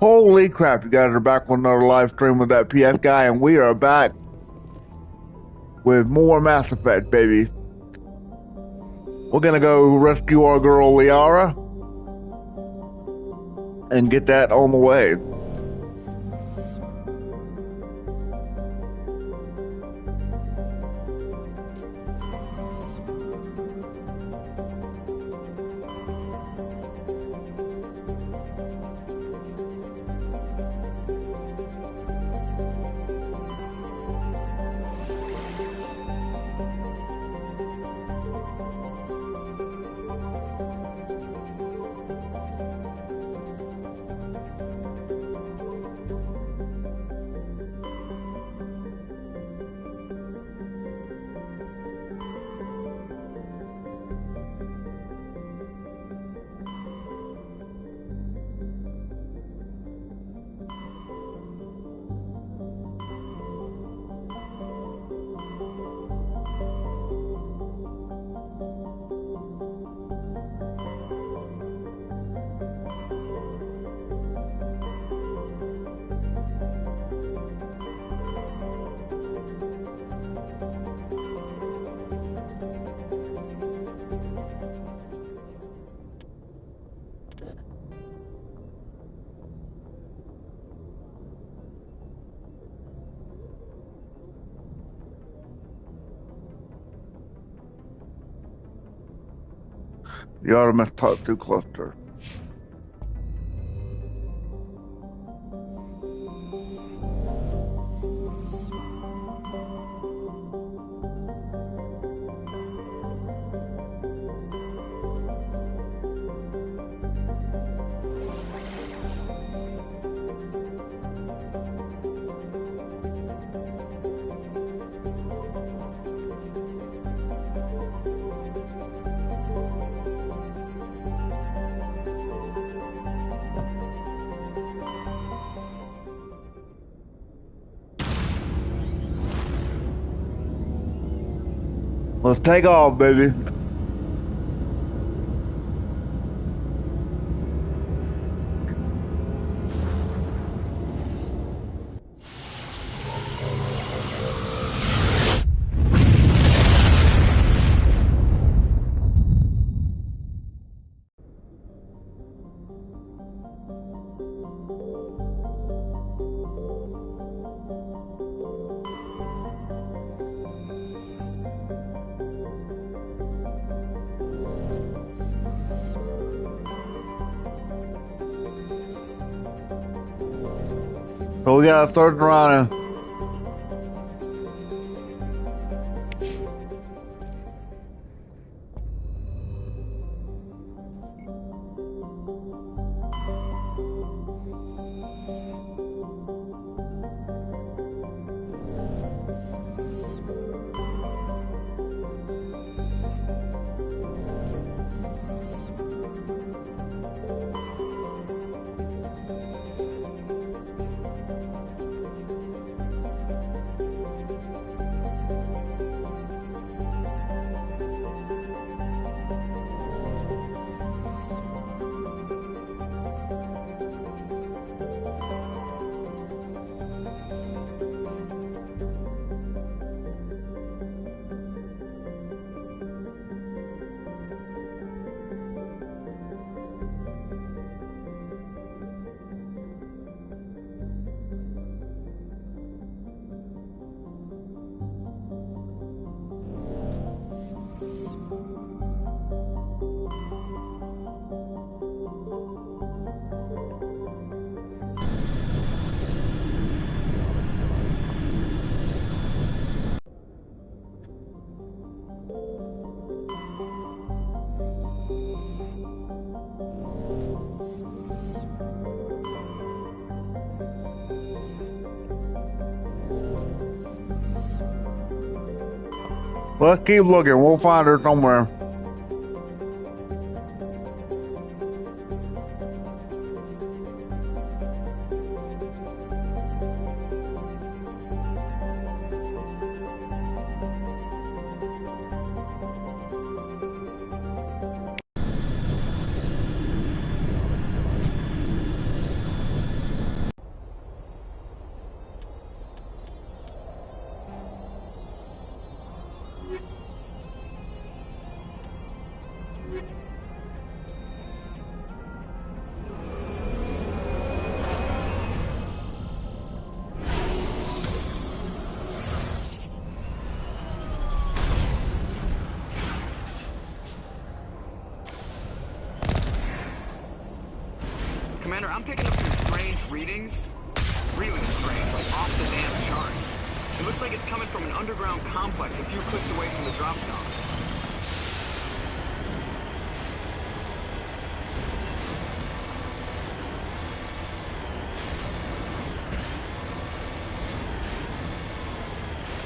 Holy crap, you guys are back with another live stream with that PS guy, and we are back with more Mass Effect, baby. We're gonna go rescue our girl Liara and get that on the way. The Artemis Top 2 cluster. Let's take off, baby. So we got a third around. Let's keep looking. We'll find her somewhere. Commander, I'm picking up some strange readings. Really strange, like off the damn charts. It looks like it's coming from an underground complex a few clicks away from the drop zone.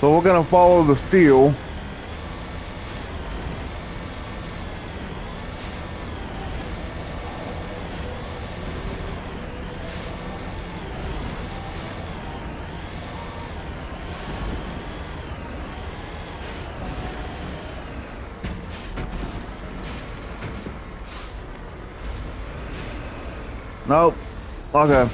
So we're gonna follow the steel. Nope. Okay.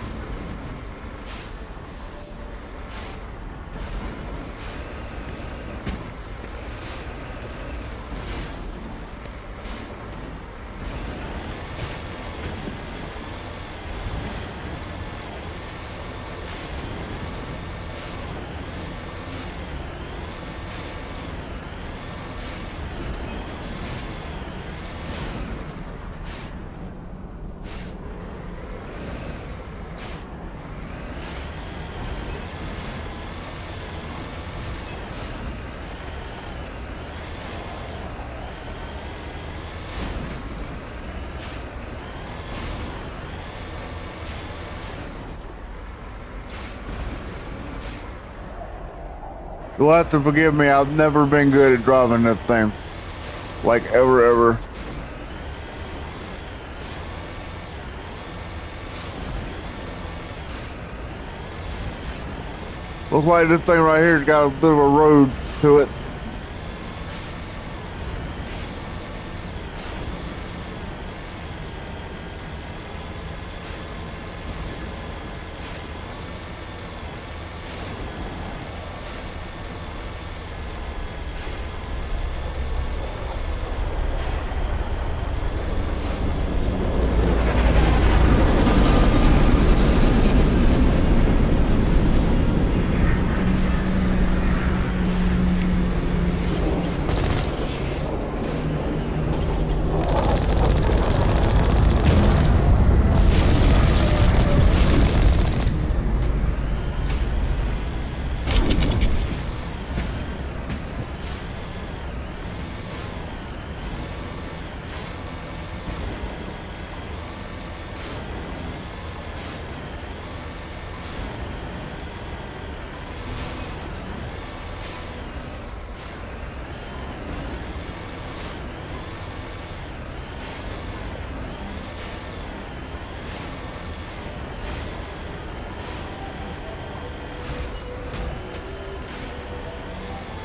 You'll have to forgive me, I've never been good at driving this thing. Like, ever. Looks like this thing right here's got a bit of a road to it.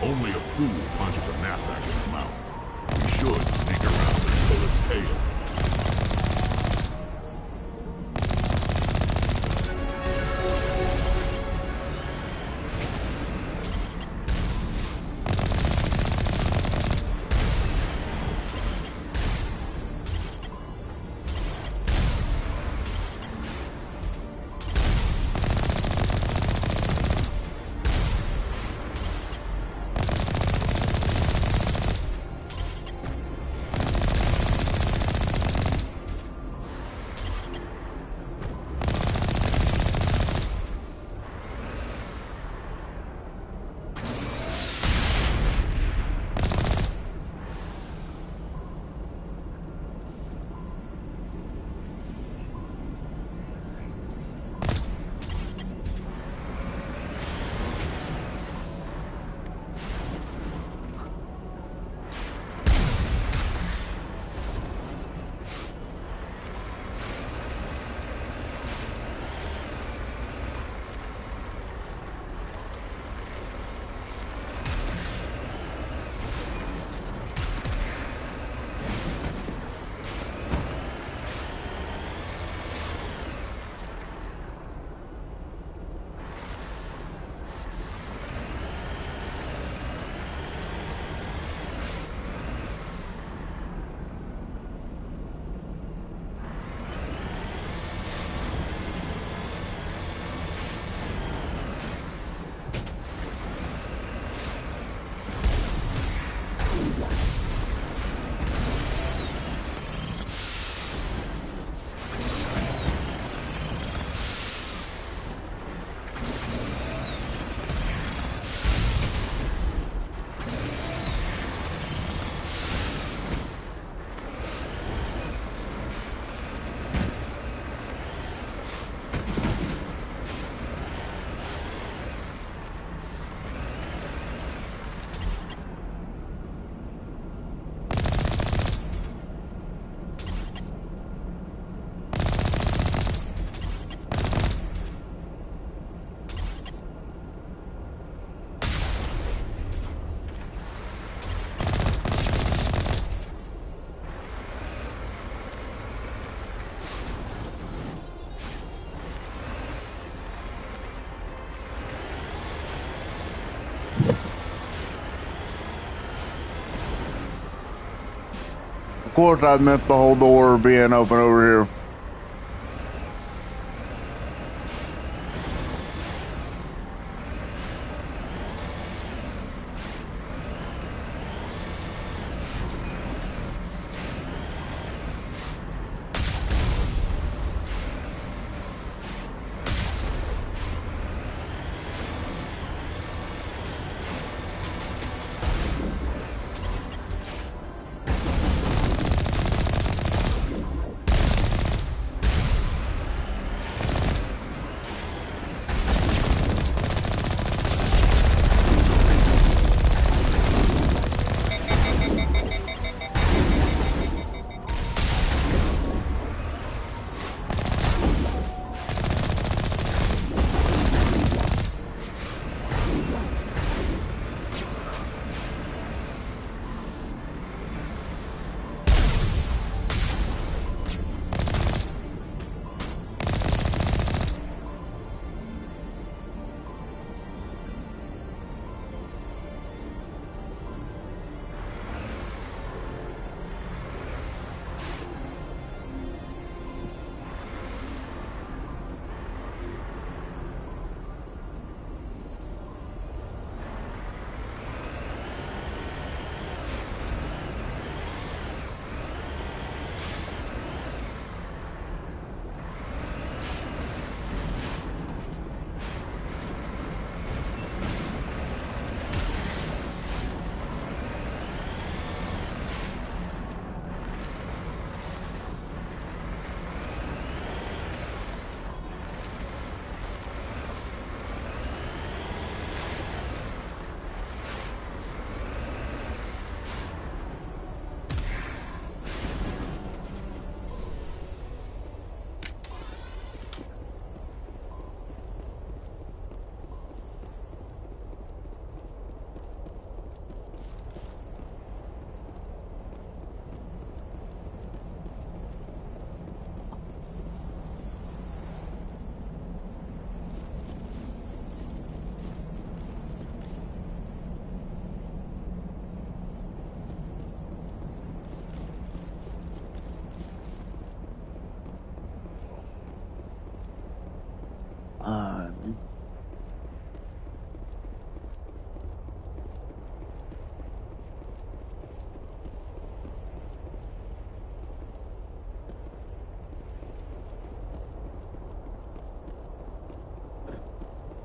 Only a fool punches a knapsack in the mouth. We should sneak around and pull its tail. course I meant the whole door being open over here.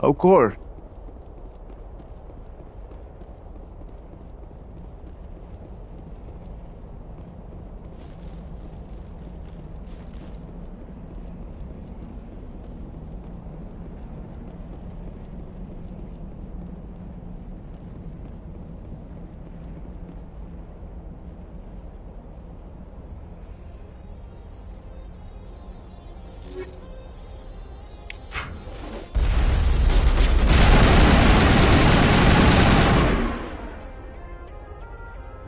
Of course.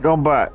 Jump back.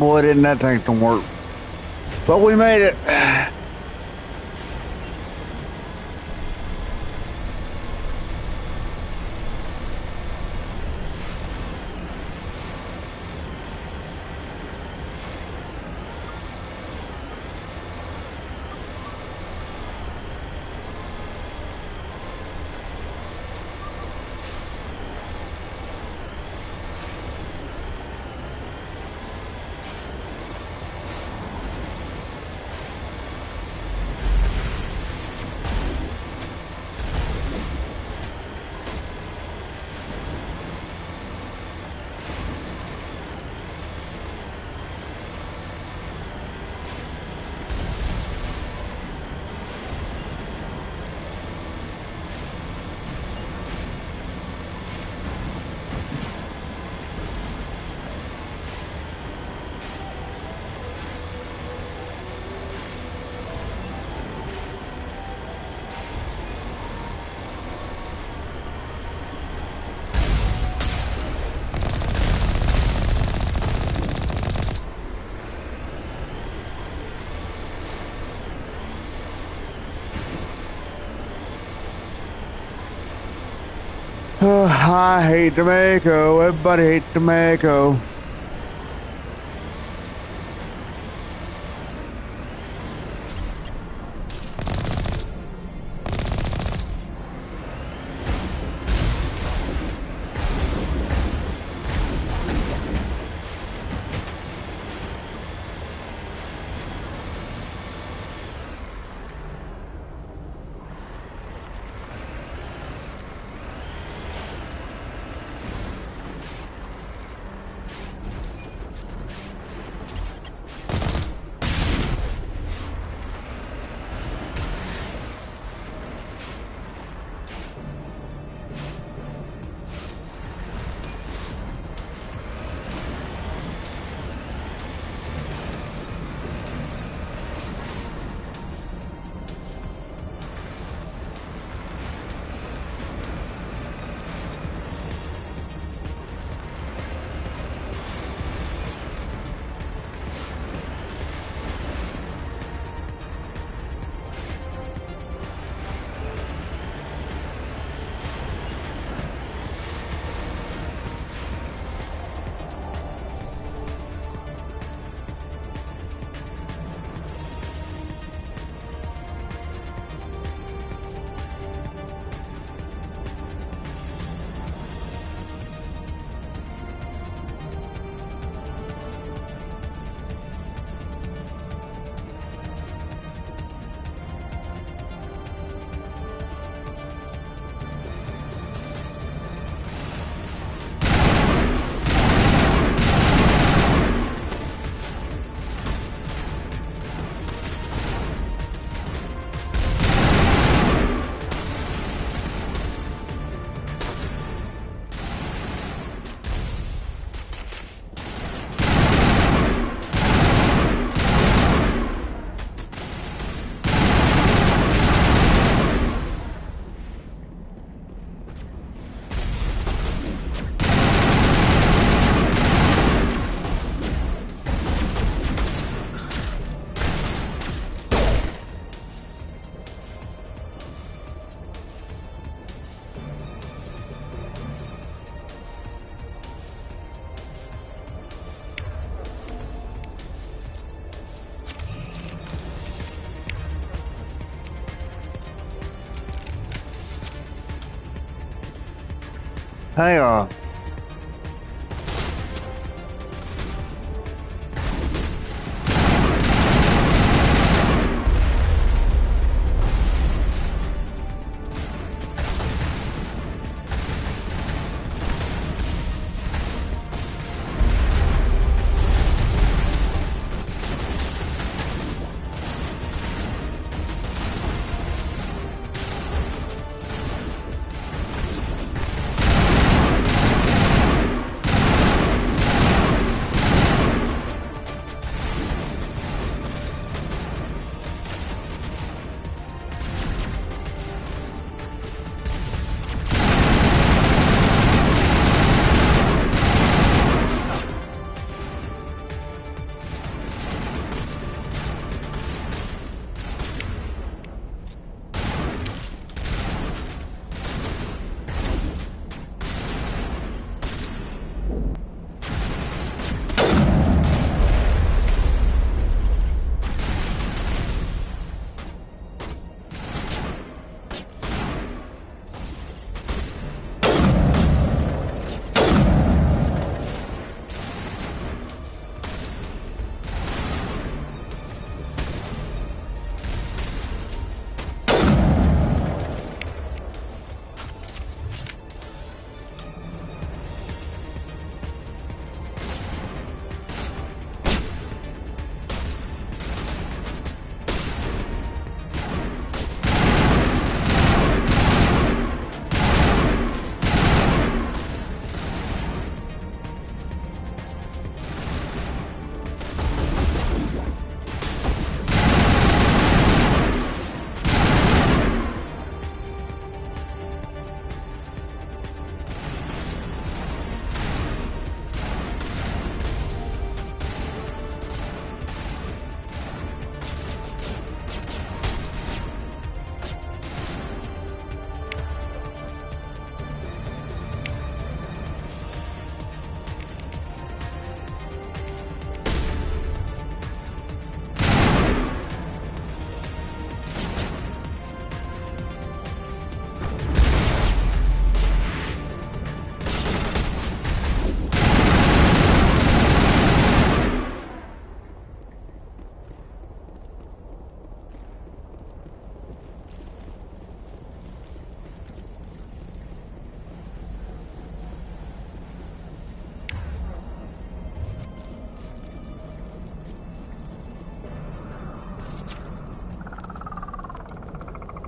Boy, didn't that take some work. But we made it. I hate Jamaica. Everybody hates Jamaica. Hang on.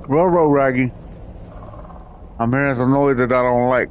Railroad Raggy. I'm hearing some noise that I don't like.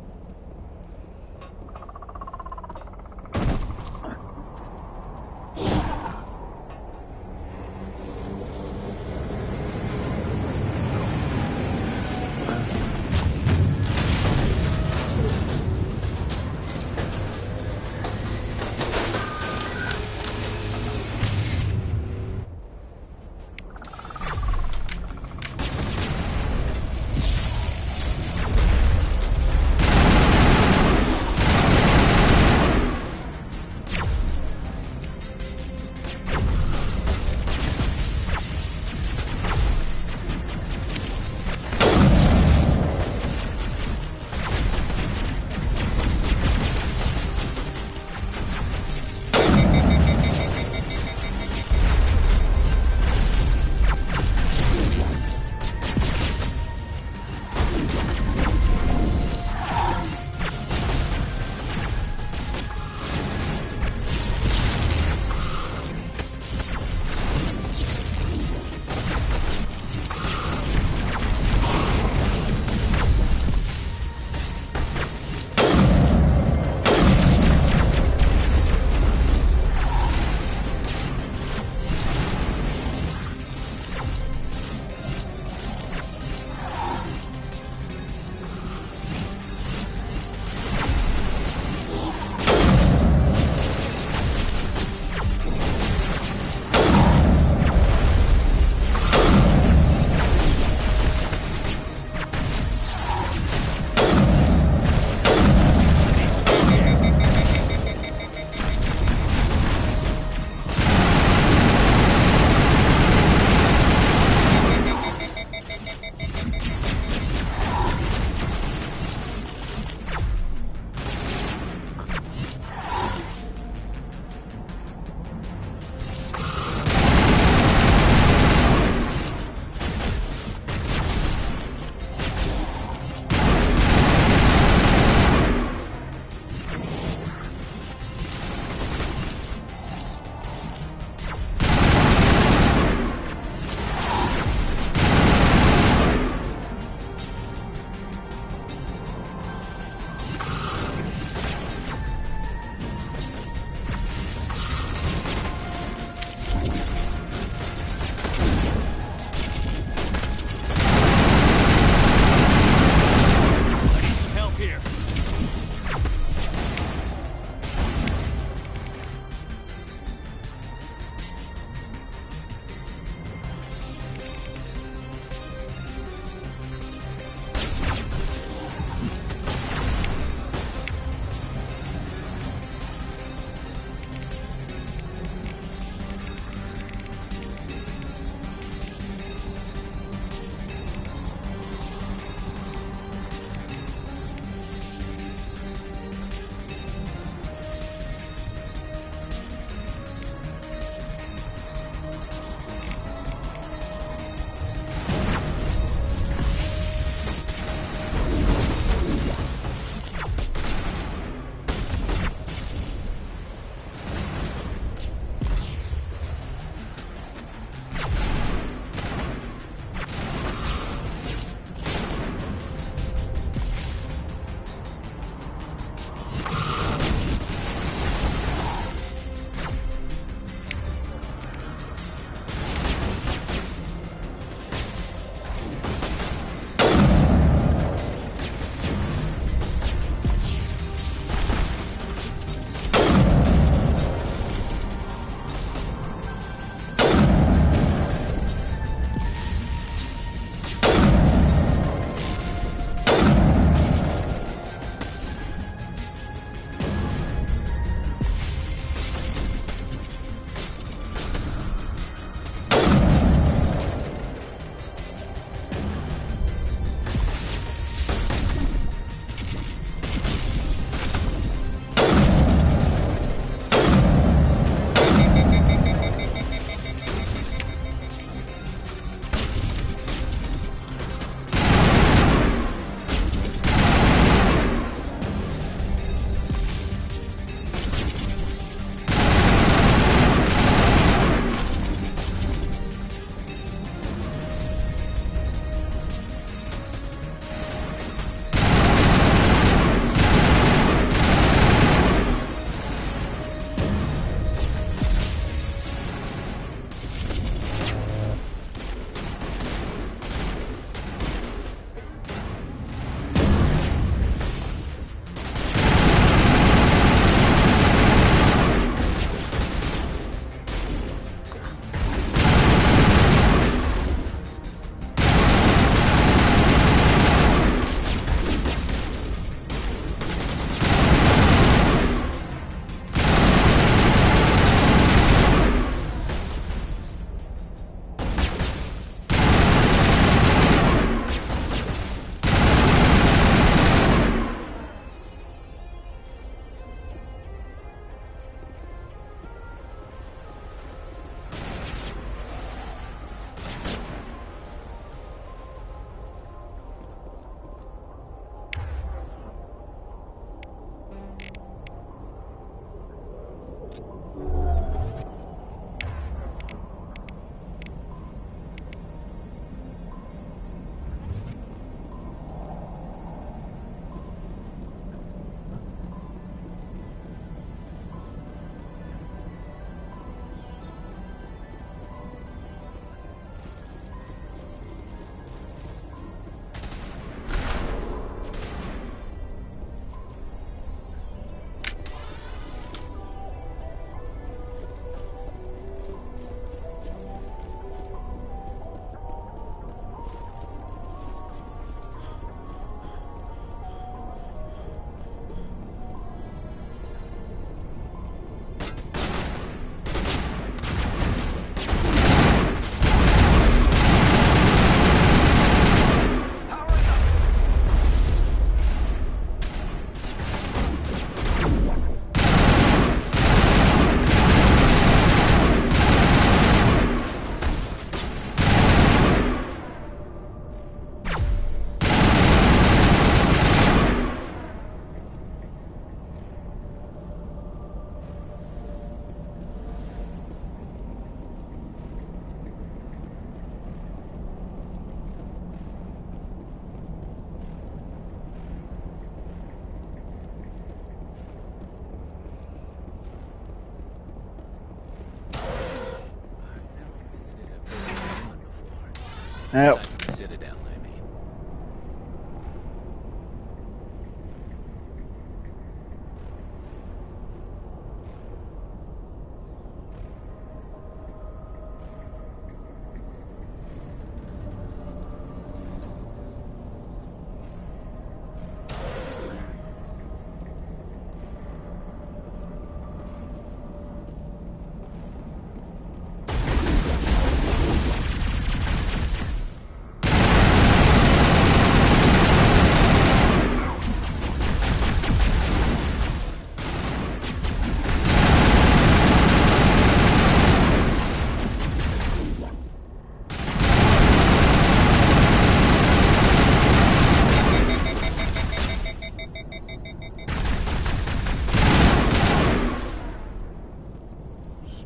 Yep. Aside from the Citadel, I mean.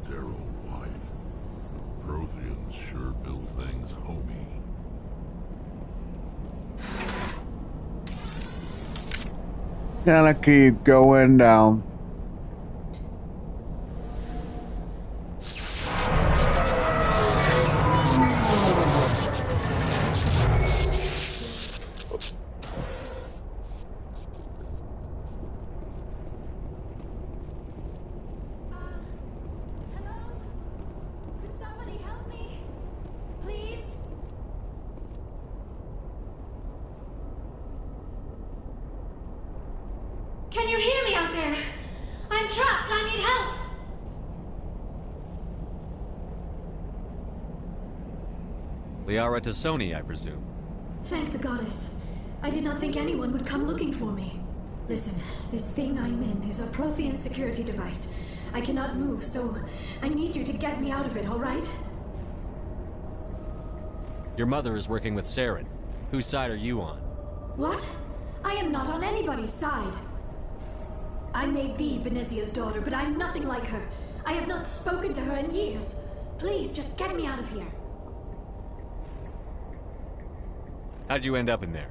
Sterile wide. Protheans sure build things homey. Gonna keep going down. Hello? Could somebody help me? Please? Can you hear me out there? I'm trapped. I need help. Liara Tassoni, I presume. Thank the goddess. I did not think anyone would come looking for me. Listen, this thing I'm in is a Prothean security device. I cannot move, so I need you to get me out of it, all right? Your mother is working with Saren. Whose side are you on? What? I am not on anybody's side. I may be Benezia's daughter, but I'm nothing like her. I have not spoken to her in years. Please, just get me out of here. How'd you end up in there?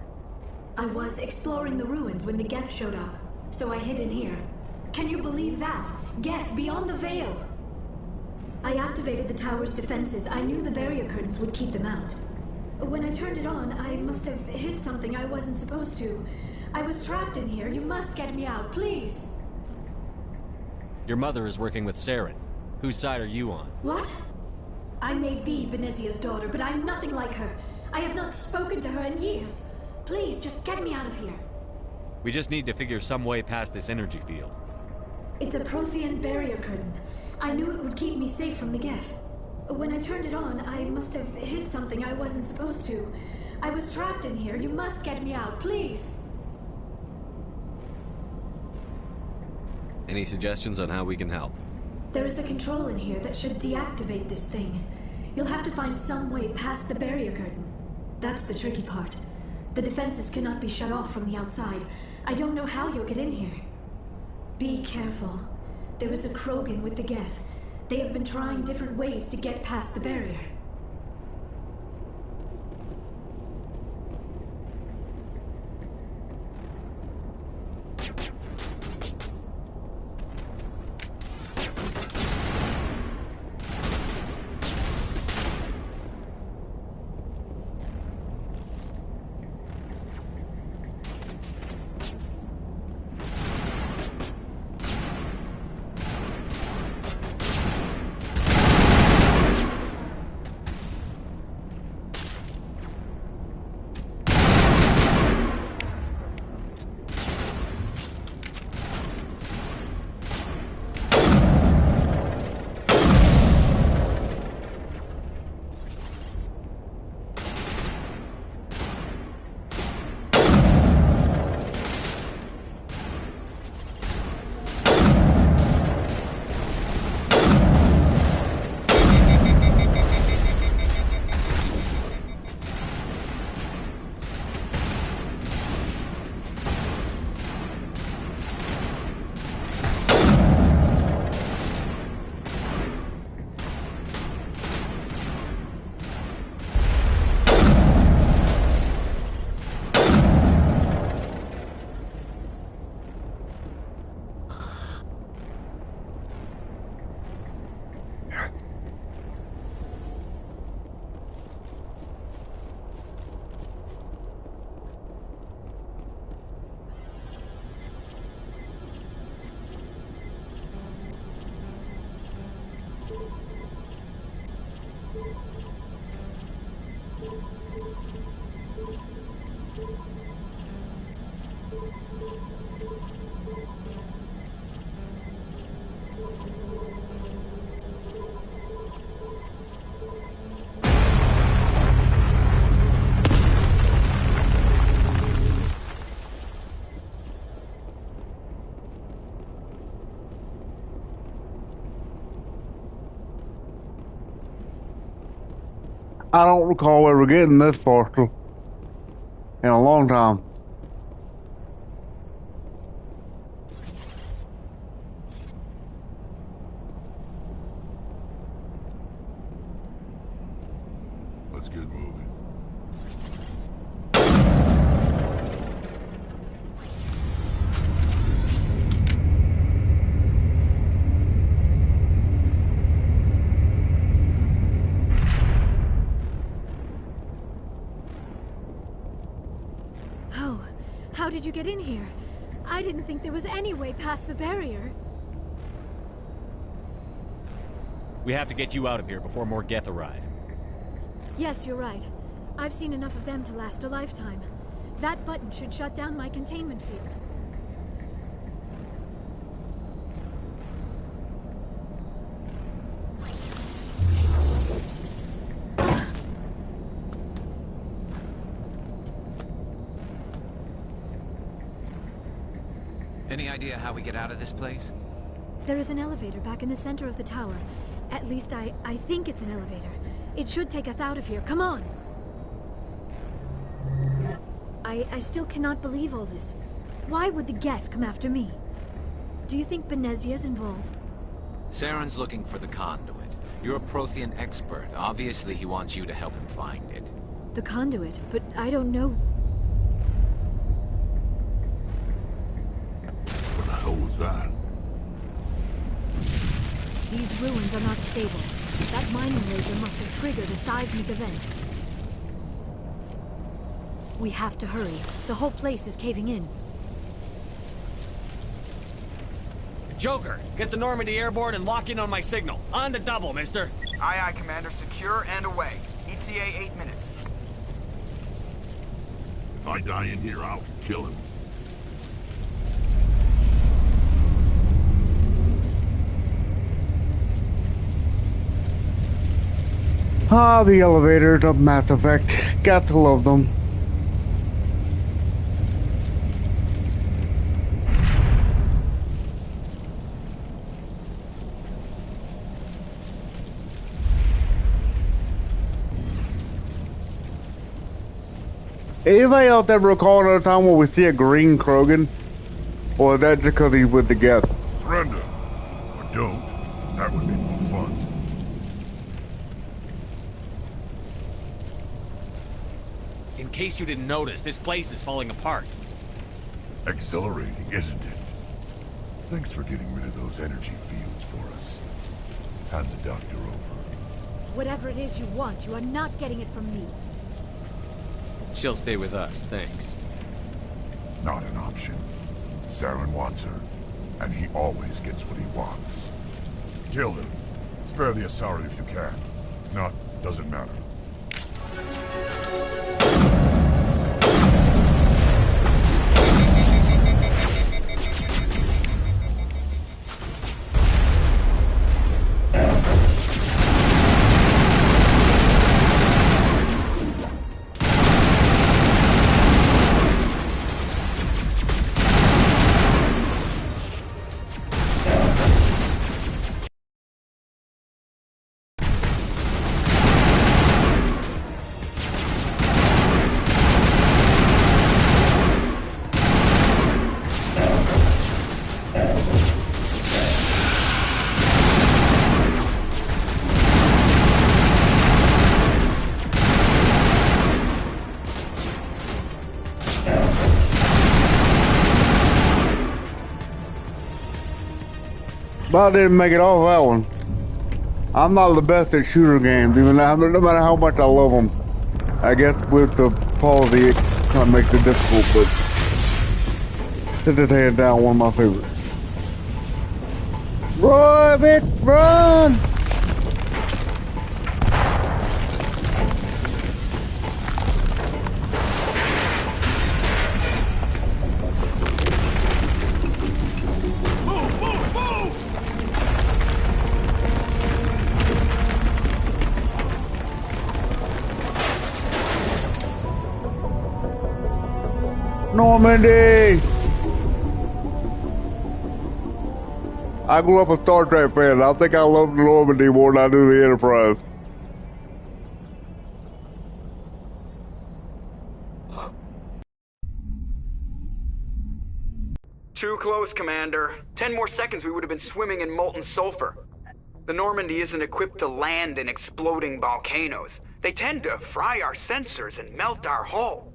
I was exploring the ruins when the Geth showed up, so I hid in here. Can you believe that? Geth beyond the veil! I activated the tower's defenses. I knew the barrier curtains would keep them out. When I turned it on, I must have hit something I wasn't supposed to. I was trapped in here. You must get me out, please! Your mother is working with Saren. Whose side are you on? What? I may be Benezia's daughter, but I'm nothing like her. I have not spoken to her in years. Please, just get me out of here. We just need to figure some way past this energy field. It's a Prothean barrier curtain. I knew it would keep me safe from the Geth. When I turned it on, I must have hit something I wasn't supposed to. I was trapped in here. You must get me out, please. Any suggestions on how we can help? There is a control in here that should deactivate this thing. You'll have to find some way past the barrier curtain. That's the tricky part. The defenses cannot be shut off from the outside. I don't know how you'll get in here. Be careful. There is a Krogan with the Geth. They have been trying different ways to get past the barrier. I don't recall ever getting this far in a long time. Let's get moving. Oh, how did you get in here? I didn't think there was any way past the barrier. We have to get you out of here before more Geth arrive. Yes, you're right. I've seen enough of them to last a lifetime. That button should shut down my containment field. Any idea how we get out of this place? There is an elevator back in the center of the tower. At least I think it's an elevator. It should take us out of here. Come on! I still cannot believe all this. Why would the Geth come after me? Do you think Benezia's involved? Saren's looking for the conduit. You're a Prothean expert. Obviously, he wants you to help him find it. The conduit? But I don't know... What the hell was that? These ruins are not stable. That mining laser must have triggered a seismic event. We have to hurry. The whole place is caving in. Joker, get the Normandy airborne and lock in on my signal. On the double, mister. Aye, aye, Commander. Secure and away. ETA 8 minutes. If I die in here, I'll kill him. Ah, the elevators of Mass Effect. Got to love them. Anybody else ever recall another time when we see a green Krogan? Or is that just because he's with the Geth? Surrender. Or don't. That would be more fun. In case you didn't notice, this place is falling apart. Exhilarating, isn't it? Thanks for getting rid of those energy fields for us. Hand the doctor over. Whatever it is you want, you are not getting it from me. She'll stay with us, thanks. Not an option. Saren wants her, and he always gets what he wants. Kill him. Spare the Asari if you can. If not, doesn't matter. But I didn't make it off that one. I'm not the best at shooter games, even no matter how much I love them. I guess with the palsy, it kind of makes it difficult, but this is hands down one of my favorites. Run, bitch, run! Normandy! I grew up a Star Trek fan. I think I love the Normandy more than I do the Enterprise. Too close, Commander. 10 more seconds we would have been swimming in molten sulfur. The Normandy isn't equipped to land in exploding volcanoes. They tend to fry our sensors and melt our hull.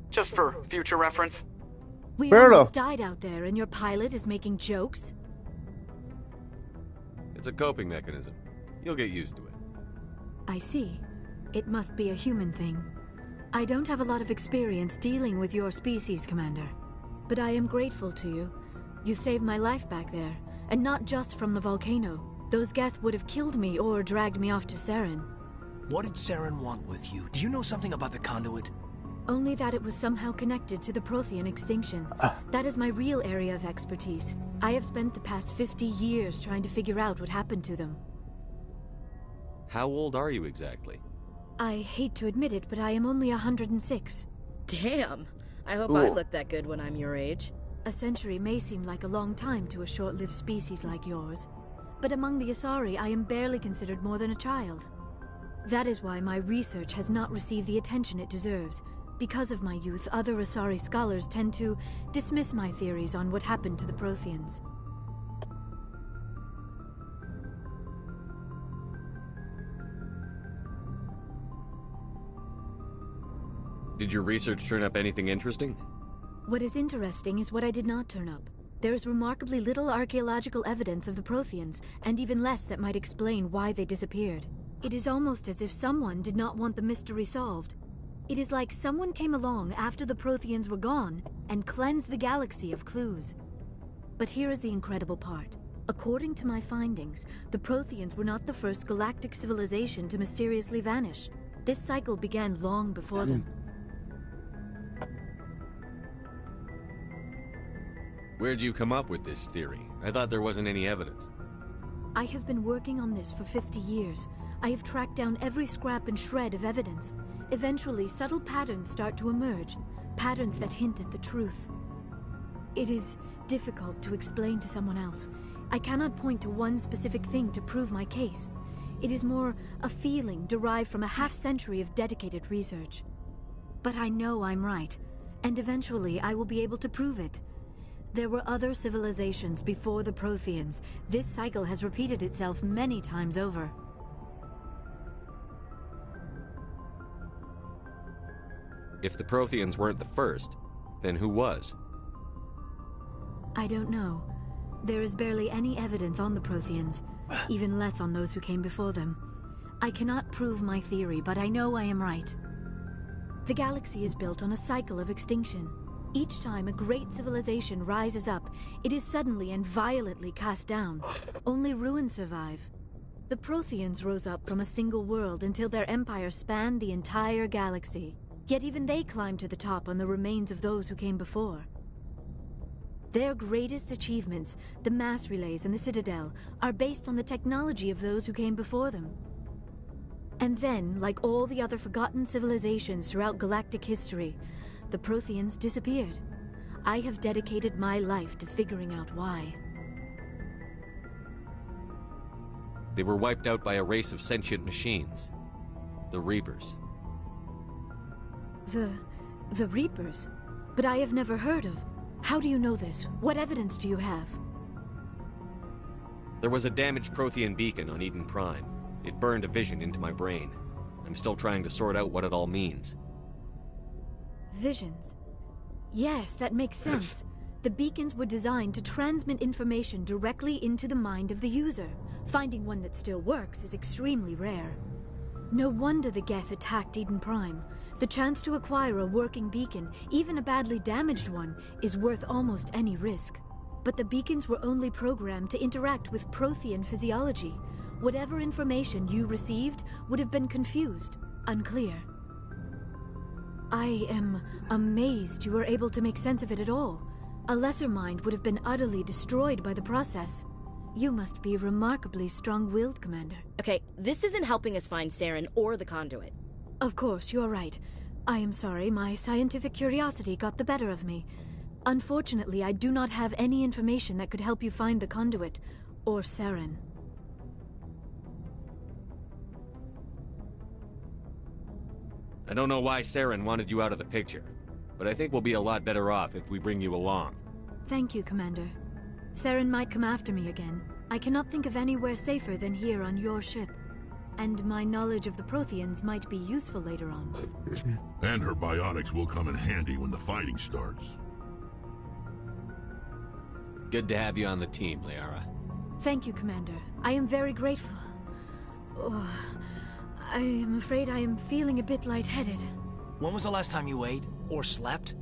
Just for future reference. We Fair enough. almost died out there, and your pilot is making jokes? It's a coping mechanism. You'll get used to it. I see. It must be a human thing. I don't have a lot of experience dealing with your species, Commander. But I am grateful to you. You saved my life back there, and not just from the volcano. Those Geth would have killed me or dragged me off to Saren. What did Saren want with you? Do you know something about the conduit? Only that it was somehow connected to the Prothean extinction. That is my real area of expertise. I have spent the past 50 years trying to figure out what happened to them. How old are you exactly? I hate to admit it, but I am only 106. Damn! I hope I look that good when I'm your age. A century may seem like a long time to a short-lived species like yours, but among the Asari I am barely considered more than a child. That is why my research has not received the attention it deserves. Because of my youth, other Asari scholars tend to dismiss my theories on what happened to the Protheans. Did your research turn up anything interesting? What is interesting is what I did not turn up. There is remarkably little archaeological evidence of the Protheans, and even less that might explain why they disappeared. It is almost as if someone did not want the mystery solved. It is like someone came along after the Protheans were gone and cleansed the galaxy of clues. But here is the incredible part. According to my findings, the Protheans were not the first galactic civilization to mysteriously vanish. This cycle began long before them. Where'd you come up with this theory? I thought there wasn't any evidence. I have been working on this for 50 years. I have tracked down every scrap and shred of evidence. Eventually, subtle patterns start to emerge, patterns that hint at the truth. It is difficult to explain to someone else. I cannot point to one specific thing to prove my case. It is more a feeling derived from a half-century of dedicated research. But I know I'm right, and eventually I will be able to prove it. There were other civilizations before the Protheans. This cycle has repeated itself many times over. If the Protheans weren't the first, then who was? I don't know. There is barely any evidence on the Protheans, even less on those who came before them. I cannot prove my theory, but I know I am right. The galaxy is built on a cycle of extinction. Each time a great civilization rises up, it is suddenly and violently cast down. Only ruins survive. The Protheans rose up from a single world until their empire spanned the entire galaxy. Yet even they climbed to the top on the remains of those who came before. Their greatest achievements, the mass relays and the Citadel, are based on the technology of those who came before them. And then, like all the other forgotten civilizations throughout galactic history, the Protheans disappeared. I have dedicated my life to figuring out why. They were wiped out by a race of sentient machines. The Reapers. The Reapers? But I have never heard of. How do you know this? What evidence do you have? There was a damaged Prothean beacon on Eden Prime. It burned a vision into my brain. I'm still trying to sort out what it all means. Visions. Yes, that makes sense. The beacons were designed to transmit information directly into the mind of the user. Finding one that still works is extremely rare. No wonder the Geth attacked Eden Prime. The chance to acquire a working beacon, even a badly damaged one, is worth almost any risk. But the beacons were only programmed to interact with Prothean physiology. Whatever information you received would have been confused, unclear. I am amazed you were able to make sense of it at all. A lesser mind would have been utterly destroyed by the process. You must be remarkably strong-willed, Commander. Okay, this isn't helping us find Saren or the conduit. Of course, you are right. I am sorry, my scientific curiosity got the better of me. Unfortunately, I do not have any information that could help you find the conduit, or Saren. I don't know why Saren wanted you out of the picture, but I think we'll be a lot better off if we bring you along. Thank you, Commander. Saren might come after me again. I cannot think of anywhere safer than here on your ship. And my knowledge of the Protheans might be useful later on. And her biotics will come in handy when the fighting starts. Good to have you on the team, Liara. Thank you, Commander. I am very grateful. Oh, I am afraid I am feeling a bit lightheaded. When was the last time you ate? Or slept?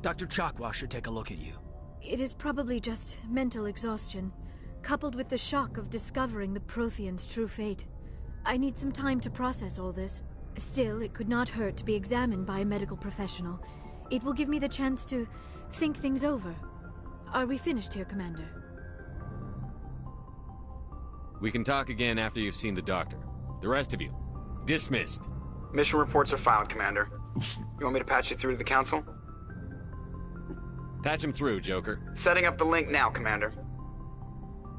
Dr. Chakwa should take a look at you. It is probably just mental exhaustion, coupled with the shock of discovering the Protheans' true fate. I need some time to process all this. Still, it could not hurt to be examined by a medical professional. It will give me the chance to think things over. Are we finished here, Commander? We can talk again after you've seen the doctor. The rest of you, dismissed. Mission reports are filed, Commander. You want me to patch you through to the Council? Patch him through, Joker. Setting up the link now, Commander.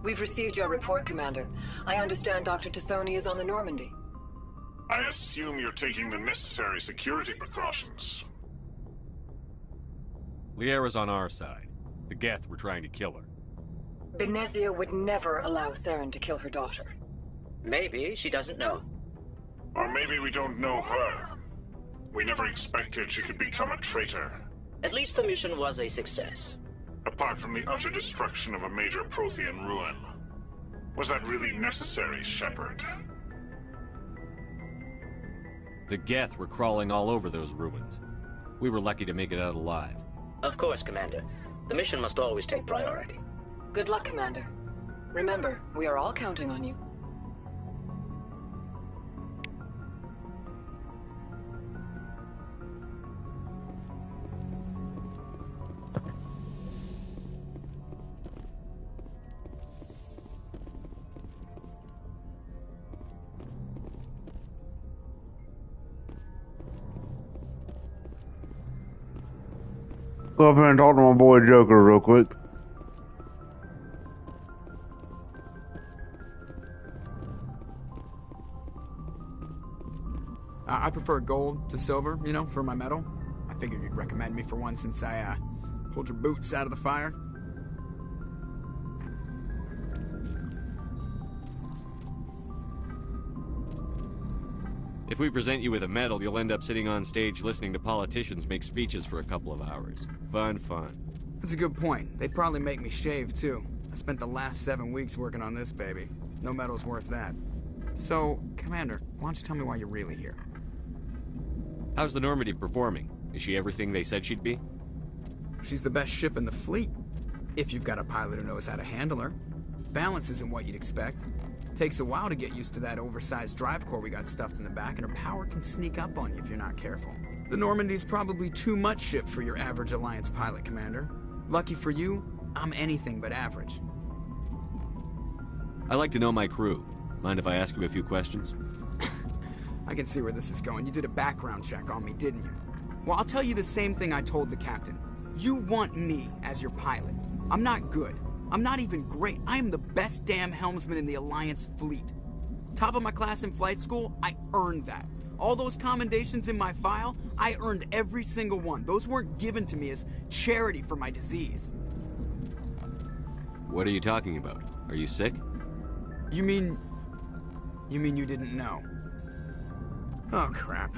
We've received your report, Commander. I understand Dr. Tassoni is on the Normandy. I assume you're taking the necessary security precautions. Liara's on our side. The Geth were trying to kill her. Benezia would never allow Saren to kill her daughter. Maybe she doesn't know. Or maybe we don't know her. We never expected she could become a traitor. At least the mission was a success. Apart from the utter destruction of a major Prothean ruin. Was that really necessary, Shepard? The Geth were crawling all over those ruins. We were lucky to make it out alive. Of course, Commander. The mission must always take priority. Good luck, Commander. Remember, we are all counting on you. Go up here and talk to my boy Joker real quick. I prefer gold to silver, you know, for my medal. I figured you'd recommend me for one since I, pulled your boots out of the fire. If we present you with a medal, you'll end up sitting on stage listening to politicians make speeches for a couple of hours. Fun. That's a good point. They'd probably make me shave, too. I spent the last 7 weeks working on this baby. No medal's worth that. So, Commander, why don't you tell me why you're really here? How's the Normandy performing? Is she everything they said she'd be? She's the best ship in the fleet. If you've got a pilot who knows how to handle her. Balance isn't what you'd expect. Takes a while to get used to that oversized drive core we got stuffed in the back, and her power can sneak up on you if you're not careful. The Normandy's probably too much ship for your average Alliance pilot, Commander. Lucky for you, I'm anything but average. I like to know my crew. Mind if I ask you a few questions? I can see where this is going. You did a background check on me, didn't you? Well, I'll tell you the same thing I told the captain. You want me as your pilot. I'm not good. I'm not even great. I am the best damn helmsman in the Alliance fleet. Top of my class in flight school, I earned that. All those commendations in my file, I earned every single one. Those weren't given to me as charity for my disease. What are you talking about? Are you sick? You mean you didn't know? Oh, crap.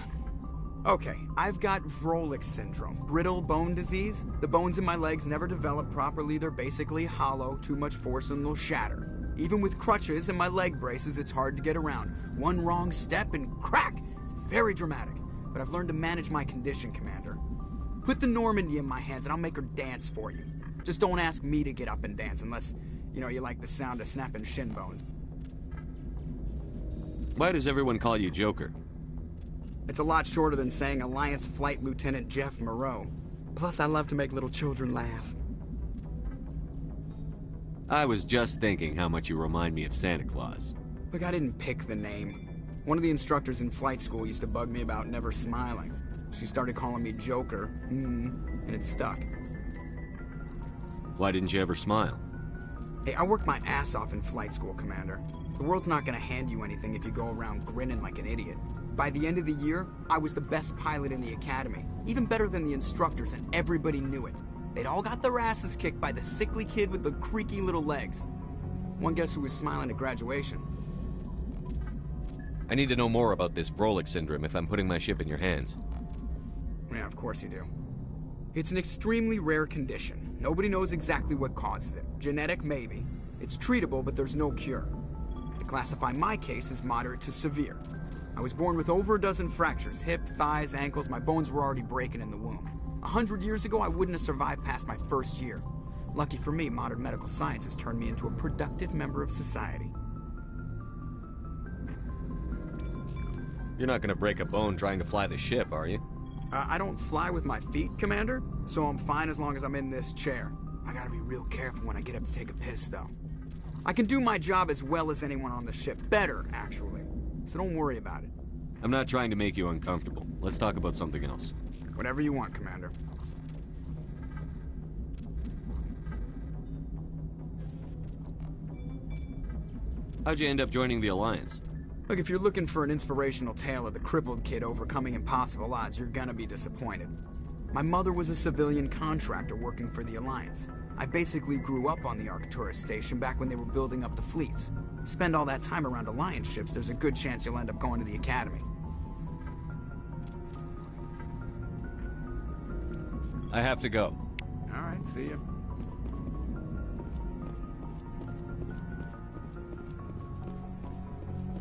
Okay, I've got Vrolik syndrome, brittle bone disease. The bones in my legs never develop properly. They're basically hollow, too much force and they'll shatter. Even with crutches and my leg braces, it's hard to get around. One wrong step and crack! It's very dramatic. But I've learned to manage my condition, Commander. Put the Normandy in my hands and I'll make her dance for you. Just don't ask me to get up and dance unless, you know, you like the sound of snapping shin bones. Why does everyone call you Joker? It's a lot shorter than saying Alliance Flight Lieutenant Jeff Moreau. Plus, I love to make little children laugh. I was just thinking how much you remind me of Santa Claus. Look, I didn't pick the name. One of the instructors in flight school used to bug me about never smiling. She started calling me Joker, and it stuck. Why didn't you ever smile? Hey, I worked my ass off in flight school, Commander. The world's not gonna hand you anything if you go around grinning like an idiot. By the end of the year, I was the best pilot in the academy. Even better than the instructors, and everybody knew it. They'd all got their asses kicked by the sickly kid with the creaky little legs. One guess who was smiling at graduation. I need to know more about this Vrolik syndrome if I'm putting my ship in your hands. Yeah, of course you do. It's an extremely rare condition. Nobody knows exactly what causes it. Genetic, maybe. It's treatable, but there's no cure. They classify my case as moderate to severe. I was born with over a dozen fractures, hip, thighs, ankles. My bones were already breaking in the womb. 100 years ago, I wouldn't have survived past my first year. Lucky for me, modern medical science has turned me into a productive member of society. You're not gonna break a bone trying to fly the ship, are you? I don't fly with my feet, Commander, so I'm fine as long as I'm in this chair. I gotta be real careful when I get up to take a piss, though. I can do my job as well as anyone on the ship. Better, actually. So don't worry about it. I'm not trying to make you uncomfortable. Let's talk about something else. Whatever you want, Commander. How'd you end up joining the Alliance? Look, if you're looking for an inspirational tale of the crippled kid overcoming impossible odds, you're gonna be disappointed. My mother was a civilian contractor working for the Alliance. I basically grew up on the Arcturus station back when they were building up the fleets. Spend all that time around Alliance ships, there's a good chance you'll end up going to the Academy. I have to go. All right, see ya.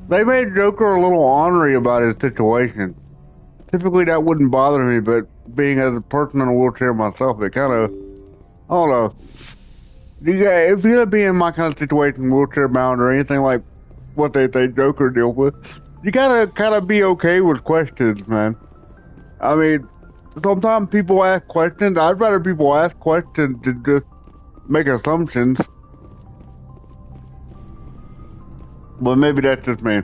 They made Joker a little ornery about his situation. Typically that wouldn't bother me, but being as a person in a wheelchair myself, it kind of, I don't know. If you're gonna be in my kind of situation, wheelchair bound or anything like what they Joker deal with, you gotta kind of be okay with questions, man. I mean, sometimes people ask questions. I'd rather people ask questions than just make assumptions. But maybe that's just me.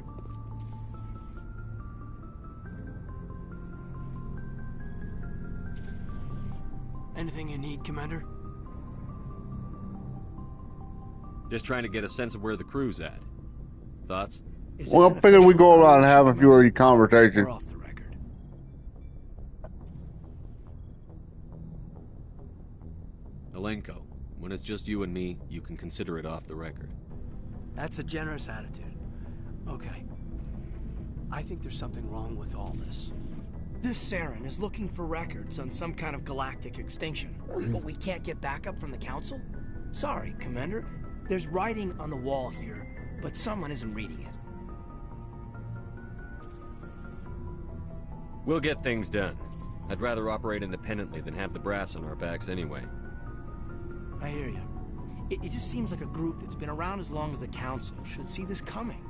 Anything you need, Commander? Just trying to get a sense of where the crew's at. Thoughts? Well, I figured we go around and have a few of these conversations. We're off the record. Alenko, when it's just you and me, you can consider it off the record. That's a generous attitude. Okay. I think there's something wrong with all this. This Saren is looking for records on some kind of galactic extinction, but we can't get backup from the Council? Sorry, Commander. There's writing on the wall here, but someone isn't reading it. We'll get things done. I'd rather operate independently than have the brass on our backs anyway. I hear you. It just seems like a group that's been around as long as the Council should see this coming.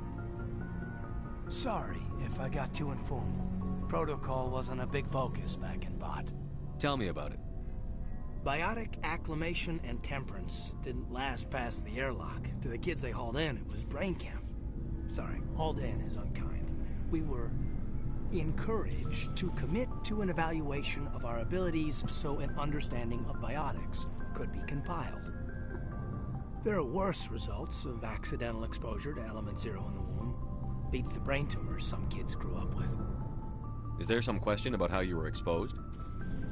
Sorry if I got too informal. Protocol wasn't a big focus back in Bot. Tell me about it. Biotic acclimation and temperance didn't last past the airlock. To the kids they hauled in, it was brain camp. Sorry, hauled in is unkind. We were encouraged to commit to an evaluation of our abilities so an understanding of biotics could be compiled. There are worse results of accidental exposure to element 0 in the womb. Beats the brain tumors some kids grew up with. Is there some question about how you were exposed?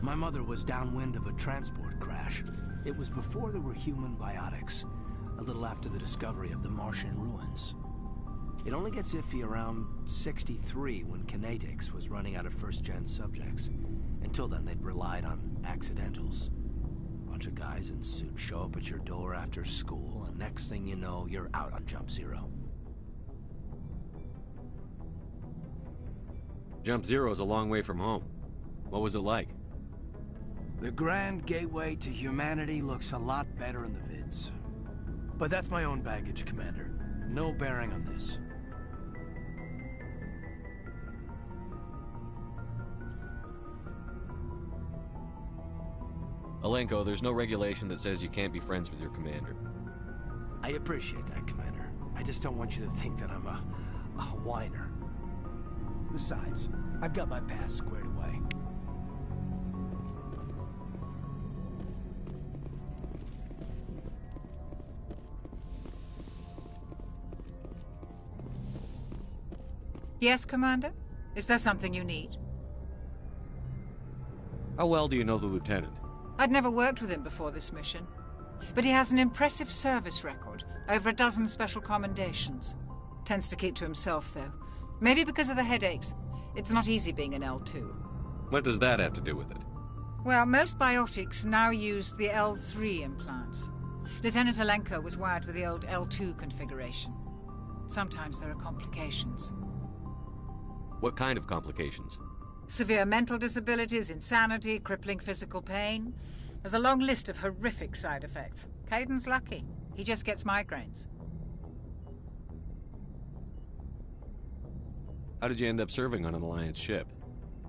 My mother was downwind of a transport crash. It was before there were human biotics, a little after the discovery of the Martian ruins. It only gets iffy around 63 when Kinetics was running out of first-gen subjects. Until then, they'd relied on accidentals. Bunch of guys in suits show up at your door after school, and next thing you know, you're out on Jump Zero. Jump Zero's a long way from home. What was it like? The grand gateway to humanity looks a lot better in the vids. But that's my own baggage, Commander. No bearing on this. Alenko, there's no regulation that says you can't be friends with your commander. I appreciate that, Commander. I just don't want you to think that I'm a whiner. Besides, I've got my past squared away. Yes, Commander? Is there something you need? How well do you know the lieutenant? I'd never worked with him before this mission, but he has an impressive service record, over 12 special commendations. Tends to keep to himself, though. Maybe because of the headaches. It's not easy being an L2. What does that have to do with it? Well, most biotics now use the L3 implants. Lieutenant Alenko was wired with the old L2 configuration. Sometimes there are complications. What kind of complications? Severe mental disabilities, insanity, crippling physical pain. There's a long list of horrific side effects. Caden's lucky. He just gets migraines. How did you end up serving on an Alliance ship?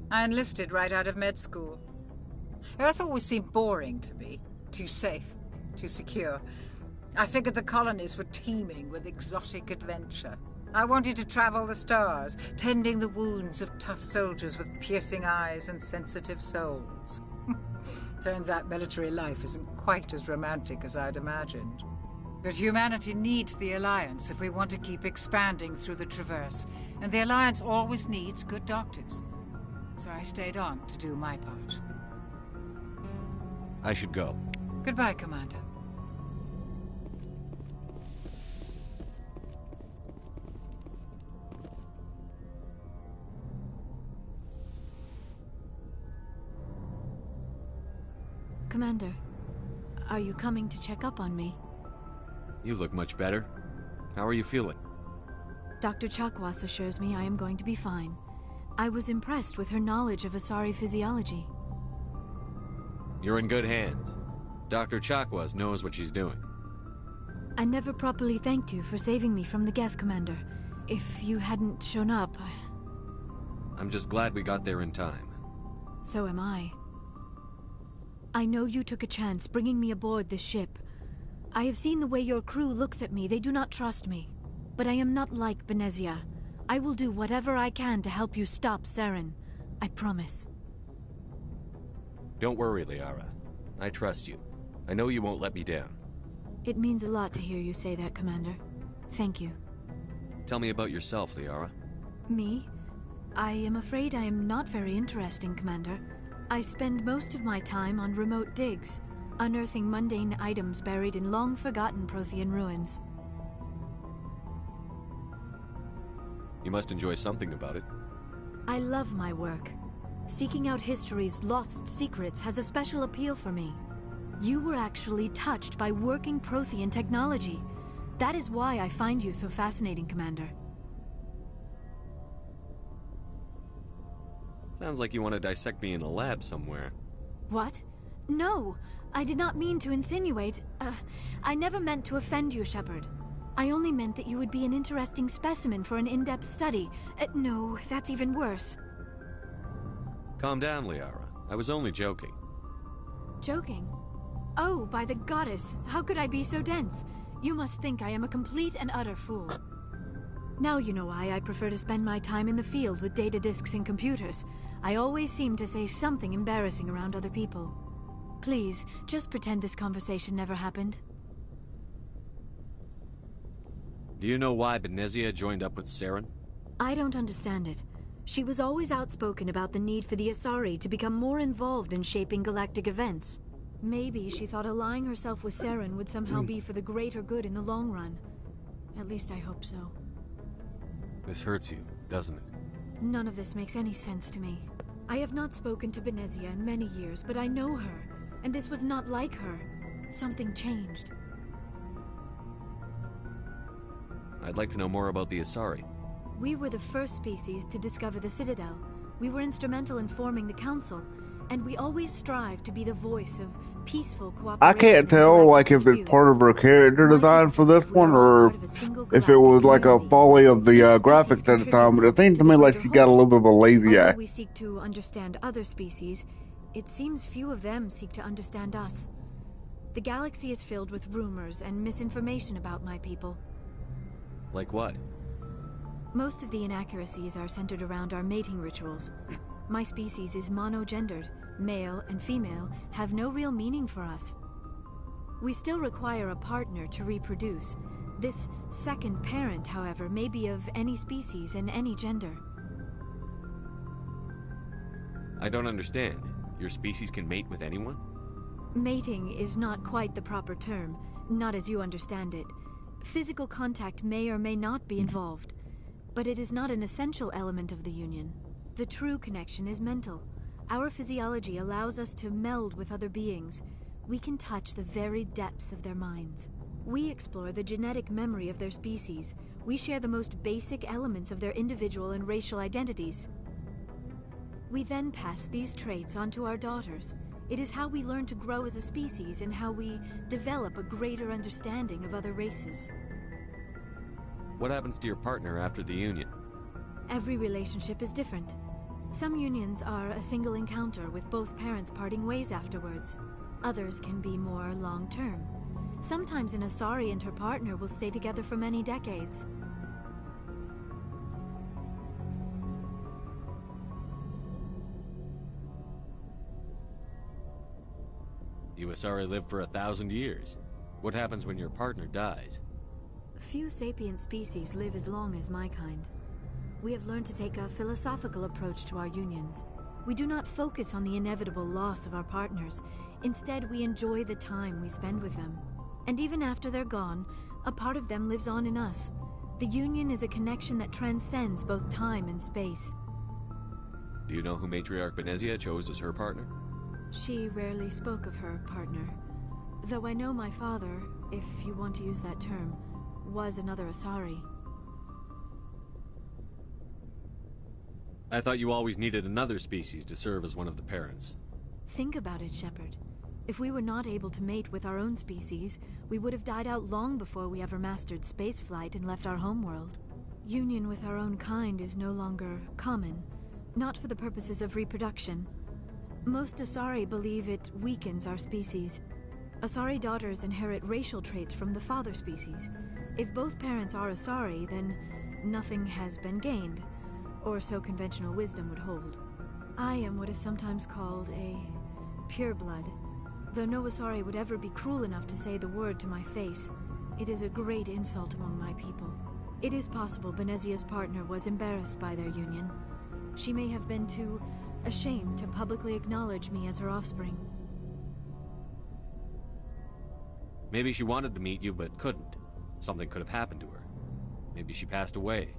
I enlisted right out of med school. Earth always seemed boring to me. Too safe, too secure. I figured the colonies were teeming with exotic adventure. I wanted to travel the stars, tending the wounds of tough soldiers with piercing eyes and sensitive souls. Turns out military life isn't quite as romantic as I'd imagined. But humanity needs the Alliance if we want to keep expanding through the Traverse, and the Alliance always needs good doctors. So I stayed on to do my part. I should go. Goodbye, Commander. Commander, are you coming to check up on me? You look much better. How are you feeling? Dr. Chakwas assures me I am going to be fine. I was impressed with her knowledge of Asari physiology. You're in good hands. Dr. Chakwas knows what she's doing. I never properly thanked you for saving me from the Geth, Commander. If you hadn't shown up... I'm just glad we got there in time. So am I. I know you took a chance bringing me aboard this ship. I have seen the way your crew looks at me. They do not trust me. But I am not like Benezia. I will do whatever I can to help you stop Saren. I promise. Don't worry, Liara. I trust you. I know you won't let me down. It means a lot to hear you say that, Commander. Thank you. Tell me about yourself, Liara. Me? I am afraid I am not very interesting, Commander. I spend most of my time on remote digs, unearthing mundane items buried in long-forgotten Prothean ruins. You must enjoy something about it. I love my work. Seeking out history's lost secrets has a special appeal for me. You were actually touched by working Prothean technology. That is why I find you so fascinating, Commander. Sounds like you want to dissect me in a lab somewhere. What? No! I did not mean to insinuate. I never meant to offend you, Shepard. I only meant that you would be an interesting specimen for an in-depth study. No, that's even worse. Calm down, Liara. I was only joking. Joking? Oh, by the goddess, how could I be so dense? You must think I am a complete and utter fool. Now you know why I prefer to spend my time in the field with data disks and computers. I always seem to say something embarrassing around other people. Please, just pretend this conversation never happened. Do you know why Benezia joined up with Saren? I don't understand it. She was always outspoken about the need for the Asari to become more involved in shaping galactic events. Maybe she thought allying herself with Saren would somehow be for the greater good in the long run. At least I hope so. This hurts you, doesn't it? None of this makes any sense to me. I have not spoken to Benezia in many years, but I know her, and this was not like her. Something changed. I'd like to know more about the Asari. We were the first species to discover the Citadel. We were instrumental in forming the Council, and we always strive to be the voice of peaceful cooperation. I can't tell, like, if it's part of her character design for this one, or if it was like a folly of the graphics at the time, but it seems to me like she got a little bit of a lazy eye. Although we seek to understand other species, it seems few of them seek to understand us. The galaxy is filled with rumors and misinformation about my people. Like what? Most of the inaccuracies are centered around our mating rituals. My species is monogendered. Male and female have no real meaning for us. We still require a partner to reproduce. This second parent, however, may be of any species and any gender. I don't understand. Your species can mate with anyone? Mating is not quite the proper term, not as you understand it. Physical contact may or may not be involved, but it is not an essential element of the union. The true connection is mental. Our physiology allows us to meld with other beings. We can touch the very depths of their minds. We explore the genetic memory of their species. We share the most basic elements of their individual and racial identities. We then pass these traits on to our daughters. It is how we learn to grow as a species and how we develop a greater understanding of other races. What happens to your partner after the union? Every relationship is different. Some unions are a single encounter with both parents parting ways afterwards. Others can be more long-term. Sometimes an Asari and her partner will stay together for many decades. You Asari live for 1,000 years. What happens when your partner dies? Few sapient species live as long as my kind. We have learned to take a philosophical approach to our unions. We do not focus on the inevitable loss of our partners. Instead, we enjoy the time we spend with them. And even after they're gone, a part of them lives on in us. The union is a connection that transcends both time and space. Do you know who Matriarch Benezia chose as her partner? She rarely spoke of her partner. Though I know my father, if you want to use that term, was another Asari. I thought you always needed another species to serve as one of the parents. Think about it, Shepard. If we were not able to mate with our own species, we would have died out long before we ever mastered spaceflight and left our homeworld. Union with our own kind is no longer common, not for the purposes of reproduction. Most Asari believe it weakens our species. Asari daughters inherit racial traits from the father species. If both parents are Asari, then nothing has been gained, or so conventional wisdom would hold. I am what is sometimes called a pureblood. Though no Asari would ever be cruel enough to say the word to my face, it is a great insult among my people. It is possible Benezia's partner was embarrassed by their union. She may have been too ashamed to publicly acknowledge me as her offspring. Maybe she wanted to meet you but couldn't. Something could have happened to her. Maybe she passed away.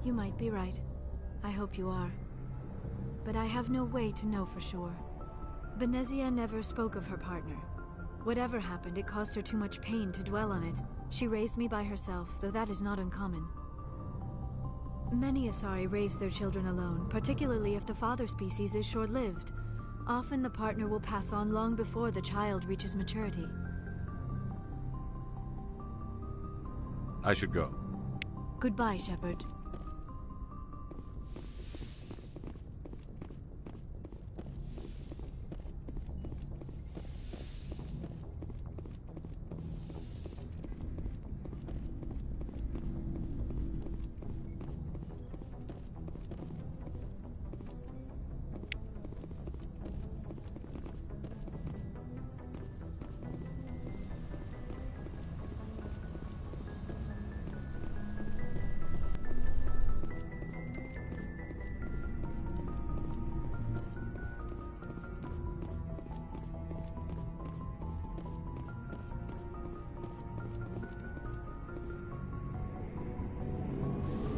You might be right. I hope you are. But I have no way to know for sure. Benezia never spoke of her partner. Whatever happened, it caused her too much pain to dwell on it. She raised me by herself, though that is not uncommon. Many Asari raise their children alone, particularly if the father species is short-lived. Often the partner will pass on long before the child reaches maturity. I should go. Goodbye, Shepard.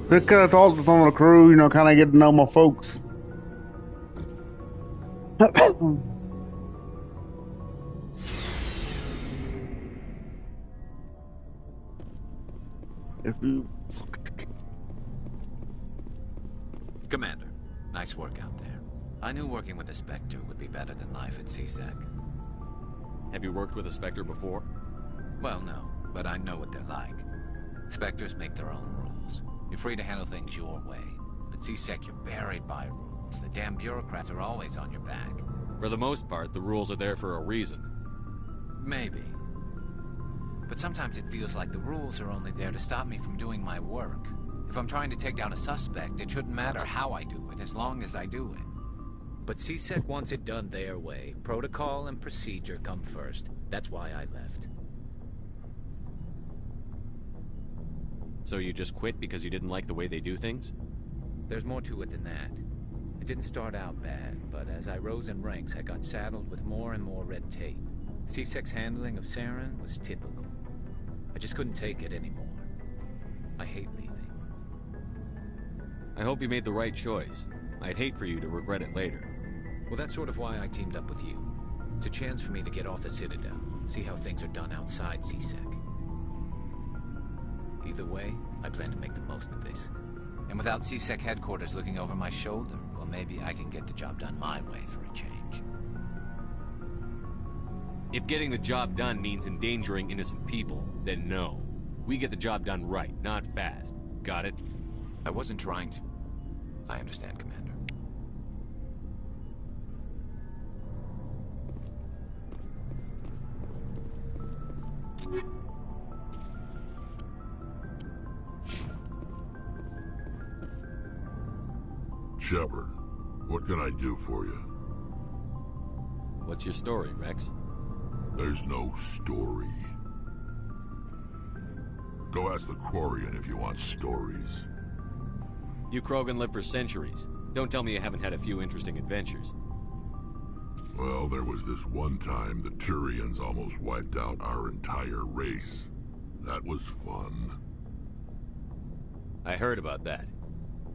Just kind of talk to some of the crew, you know, kind of get to know my folks. If you... Commander, nice work out there. I knew working with a Spectre would be better than life at CSEC. Have you worked with a Spectre before? Well, no, but I know what they're like. Spectres make their own rules. You're free to handle things your way. At CSEC, you're buried by rules. The damn bureaucrats are always on your back. For the most part, the rules are there for a reason. Maybe. But sometimes it feels like the rules are only there to stop me from doing my work. If I'm trying to take down a suspect, it shouldn't matter how I do it, as long as I do it. But CSEC wants it done their way. Protocol and procedure come first. That's why I left. So you just quit because you didn't like the way they do things? There's more to it than that. It didn't start out bad, but as I rose in ranks, I got saddled with more and more red tape. C-Sec's handling of Saren was typical. I just couldn't take it anymore. I hate leaving. I hope you made the right choice. I'd hate for you to regret it later. Well, that's sort of why I teamed up with you. It's a chance for me to get off the Citadel, see how things are done outside C-Sec. Either way, I plan to make the most of this. And without C-Sec headquarters looking over my shoulder, well, maybe I can get the job done my way for a change. If getting the job done means endangering innocent people, then no. We get the job done right, not fast. Got it? I wasn't trying to. I understand, Commander. Shepard, what can I do for you? What's your story, Rex? There's no story. Go ask the Quarian if you want stories. You Krogan live for centuries. Don't tell me you haven't had a few interesting adventures. Well, there was this one time the Turians almost wiped out our entire race. That was fun. I heard about that.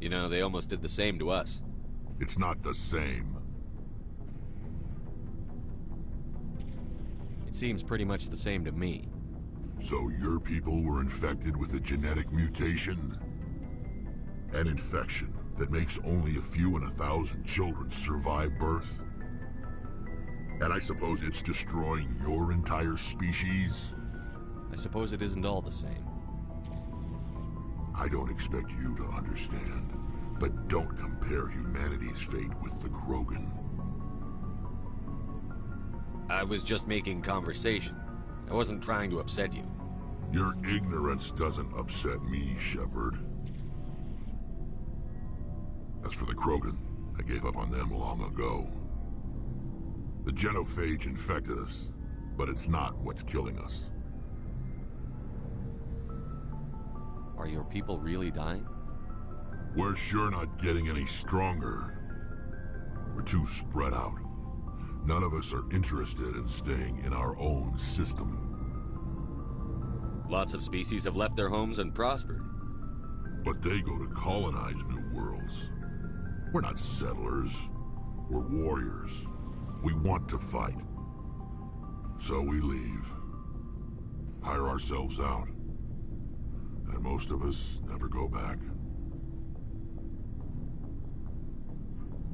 You know, they almost did the same to us. It's not the same. It seems pretty much the same to me. So your people were infected with a genetic mutation? An infection that makes only a few in 1,000 children survive birth? And I suppose it's destroying your entire species? I suppose it isn't all the same. I don't expect you to understand, but don't compare humanity's fate with the Krogan. I was just making conversation. I wasn't trying to upset you. Your ignorance doesn't upset me, Shepard. As for the Krogan, I gave up on them long ago. The genophage infected us, but it's not what's killing us. Are your people really dying? We're sure not getting any stronger. We're too spread out. None of us are interested in staying in our own system. Lots of species have left their homes and prospered. But they go to colonize new worlds. We're not settlers. We're warriors. We want to fight. So we leave. Hire ourselves out. And most of us never go back.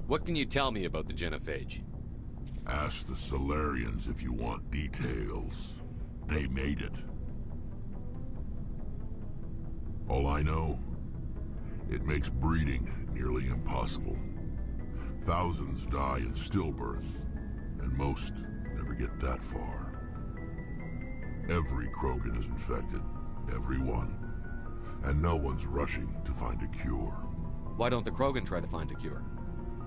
What can you tell me about the genophage? Ask the Solarians if you want details. They made it. All I know, it makes breeding nearly impossible. Thousands die in stillbirth, and most never get that far. Every Krogan is infected, every one. And no one's rushing to find a cure. Why don't the Krogan try to find a cure?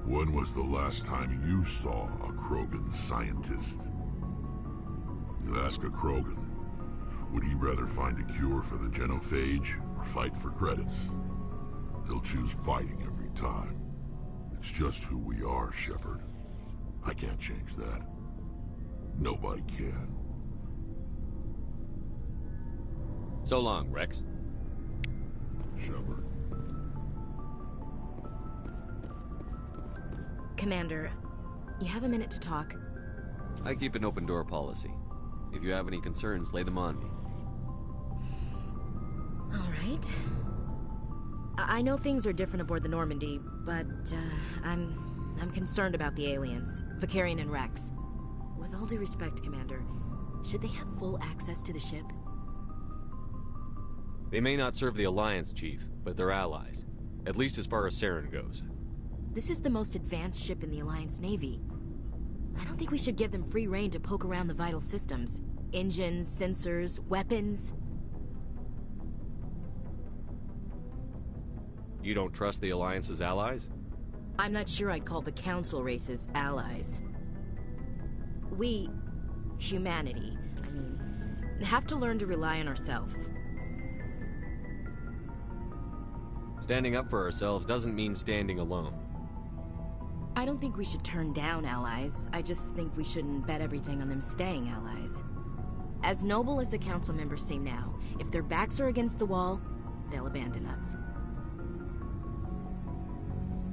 When was the last time you saw a Krogan scientist? You ask a Krogan, would he rather find a cure for the genophage or fight for credits? He'll choose fighting every time. It's just who we are, Shepard. I can't change that. Nobody can. So long, Rex. Shepard. Commander, you have a minute to talk? I keep an open door policy. If you have any concerns, lay them on me. All right. I know things are different aboard the Normandy, but I'm concerned about the aliens, Vicarian and Rex. With all due respect, Commander, should they have full access to the ship? They may not serve the Alliance, Chief, but they're allies. At least as far as Saren goes. This is the most advanced ship in the Alliance Navy. I don't think we should give them free rein to poke around the vital systems. Engines, sensors, weapons. You don't trust the Alliance's allies? I'm not sure I'd call the Council races allies. We, humanity, have to learn to rely on ourselves. Standing up for ourselves doesn't mean standing alone. I don't think we should turn down allies. I just think we shouldn't bet everything on them staying allies. As noble as the council members seem now, if their backs are against the wall, they'll abandon us.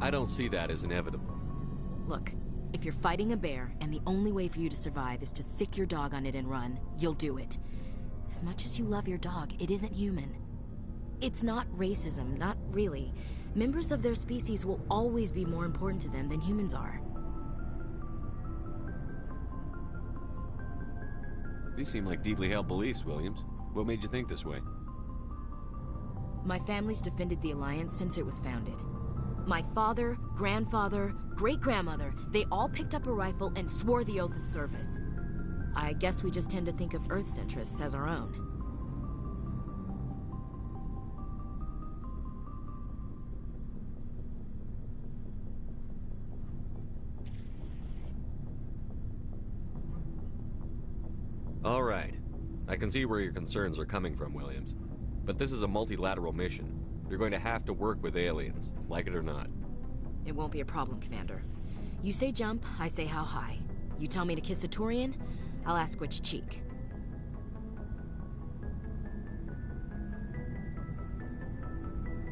I don't see that as inevitable. Look, if you're fighting a bear and the only way for you to survive is to sick your dog on it and run, you'll do it. As much as you love your dog, it isn't human. It's not racism, not really. Members of their species will always be more important to them than humans are. These seem like deeply held beliefs, Williams. What made you think this way? My family's defended the Alliance since it was founded. My father, grandfather, great-grandmother, they all picked up a rifle and swore the oath of service. I guess we just tend to think of Earth's interests as our own. All right. I can see where your concerns are coming from, Williams. But this is a multilateral mission. You're going to have to work with aliens, like it or not. It won't be a problem, Commander. You say jump, I say how high. You tell me to kiss a Turian, I'll ask which cheek.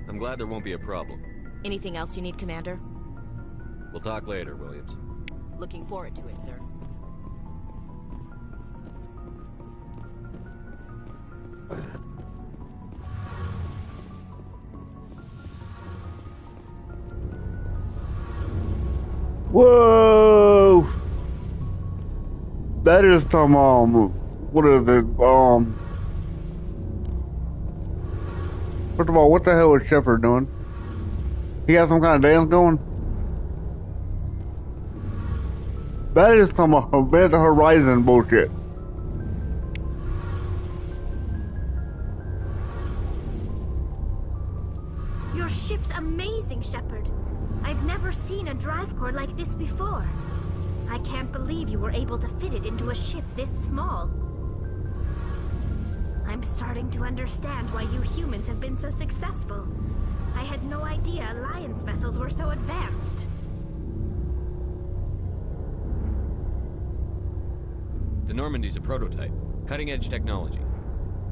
I'm glad there won't be a problem. Anything else you need, Commander? We'll talk later, Williams. Looking forward to it, sir. Whoa! That is some, what is it, first of all, what the hell is Shepard doing? He got some kind of dance going? That is some Event Horizon bullshit. Your ship's amazing, Shepard. I've never seen a drive core like this before. I can't believe you were able to fit it into a ship this small. I'm starting to understand why you humans have been so successful. I had no idea Alliance vessels were so advanced. The Normandy's a prototype. Cutting-edge technology.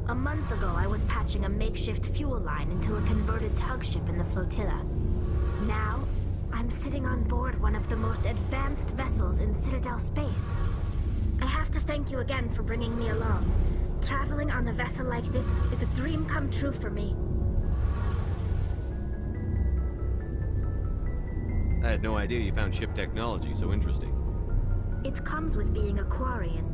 A month ago, I was patching a makeshift fuel line into a converted tug ship in the flotilla. Now, I'm sitting on board one of the most advanced vessels in Citadel space. I have to thank you again for bringing me along. Traveling on a vessel like this is a dream come true for me. I had no idea you found ship technology so interesting. It comes with being a Quarian.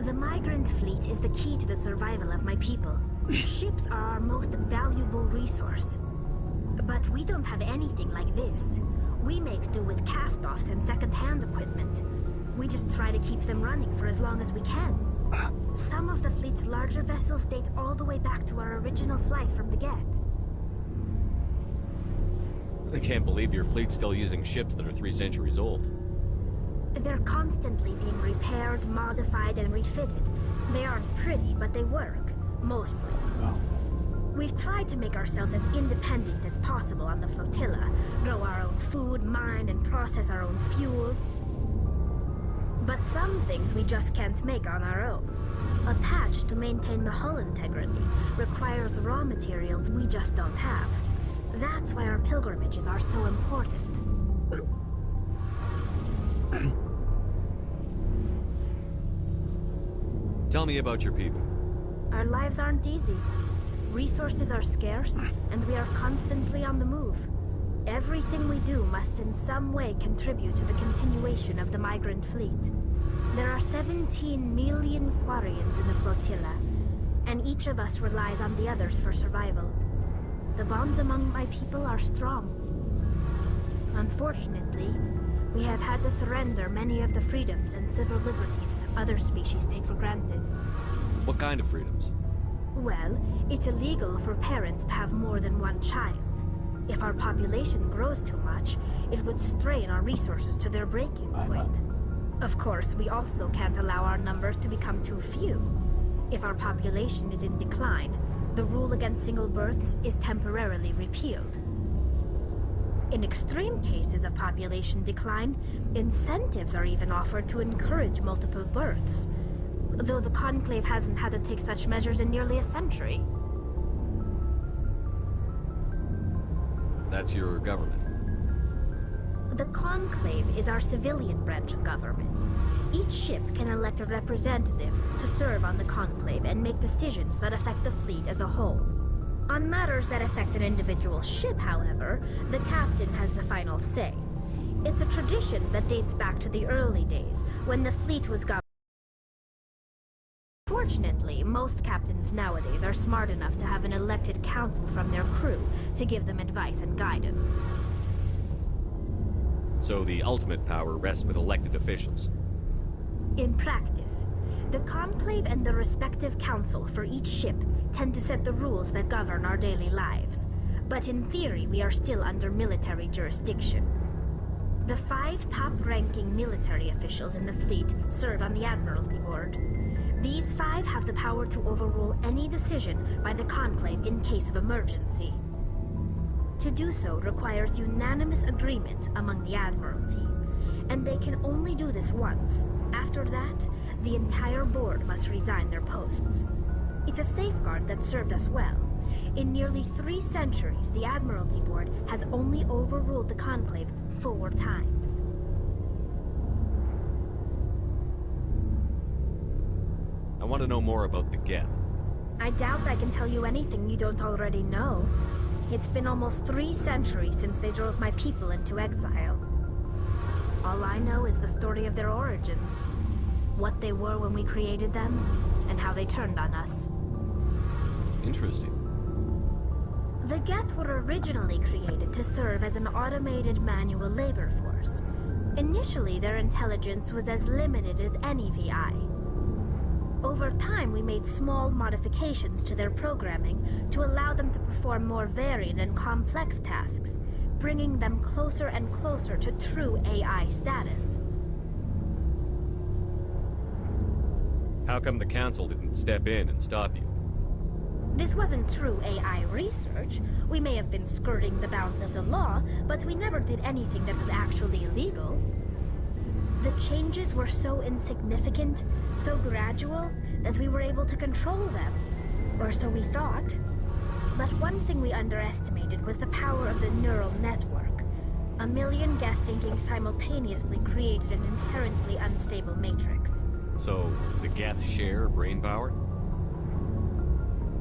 The migrant fleet is the key to the survival of my people. Ships are our most valuable resource. But we don't have anything like this. We make do with cast-offs and second-hand equipment. We just try to keep them running for as long as we can. Some of the fleet's larger vessels date all the way back to our original flight from the Geth. I can't believe your fleet's still using ships that are 3 centuries old. They're constantly being repaired, modified, and refitted. They aren't pretty, but they work. Mostly. We've tried to make ourselves as independent as possible on the flotilla. Grow our own food, mine, and process our own fuel. But some things we just can't make on our own. A patch to maintain the hull integrity requires raw materials we just don't have. That's why our pilgrimages are so important. Tell me about your people. Our lives aren't easy. Resources are scarce, and we are constantly on the move. Everything we do must in some way contribute to the continuation of the migrant fleet. There are 17 million Quarians in the flotilla, and each of us relies on the others for survival. The bonds among my people are strong. Unfortunately, we have had to surrender many of the freedoms and civil liberties other species take for granted. What kind of freedoms? Well, it's illegal for parents to have more than one child. If our population grows too much, it would strain our resources to their breaking point. Of course, we also can't allow our numbers to become too few. If our population is in decline, the rule against single births is temporarily repealed. In extreme cases of population decline, incentives are even offered to encourage multiple births. Though the Conclave hasn't had to take such measures in nearly a century. That's your government. The Conclave is our civilian branch of government. Each ship can elect a representative to serve on the Conclave and make decisions that affect the fleet as a whole. On matters that affect an individual ship, however, the captain has the final say. It's a tradition that dates back to the early days, when the fleet was governed. Fortunately, most captains nowadays are smart enough to have an elected council from their crew to give them advice and guidance. So the ultimate power rests with elected officials. In practice, the Conclave and the respective council for each ship tend to set the rules that govern our daily lives. But in theory, we are still under military jurisdiction. The 5 top-ranking military officials in the fleet serve on the Admiralty Board. These 5 have the power to overrule any decision by the Conclave in case of emergency. To do so requires unanimous agreement among the Admiralty, and they can only do this once. After that, the entire board must resign their posts. It's a safeguard that served us well. In nearly 3 centuries, the Admiralty Board has only overruled the Conclave 4 times. I want to know more about the Geth. I doubt I can tell you anything you don't already know. It's been almost 3 centuries since they drove my people into exile. All I know is the story of their origins. What they were when we created them, and how they turned on us. Interesting. The Geth were originally created to serve as an automated manual labor force. Initially, their intelligence was as limited as any VI. Over time, we made small modifications to their programming to allow them to perform more varied and complex tasks, bringing them closer and closer to true AI status. How come the Council didn't step in and stop you? This wasn't true AI research. We may have been skirting the bounds of the law, but we never did anything that was actually illegal. The changes were so insignificant, so gradual, that we were able to control them. Or so we thought. But one thing we underestimated was the power of the neural network. A million Geth thinking simultaneously created an inherently unstable matrix. So, the Geth share brain power?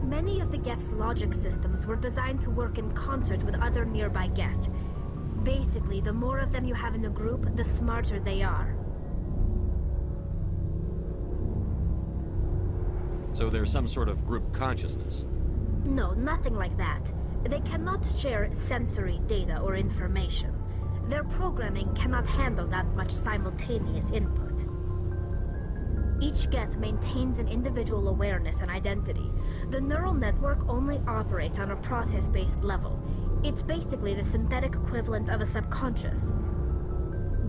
Many of the Geth's logic systems were designed to work in concert with other nearby Geth. Basically, the more of them you have in a group, the smarter they are. So there's some sort of group consciousness? No, nothing like that. They cannot share sensory data or information. Their programming cannot handle that much simultaneous input. Each Geth maintains an individual awareness and identity. The neural network only operates on a process-based level. It's basically the synthetic equivalent of a subconscious.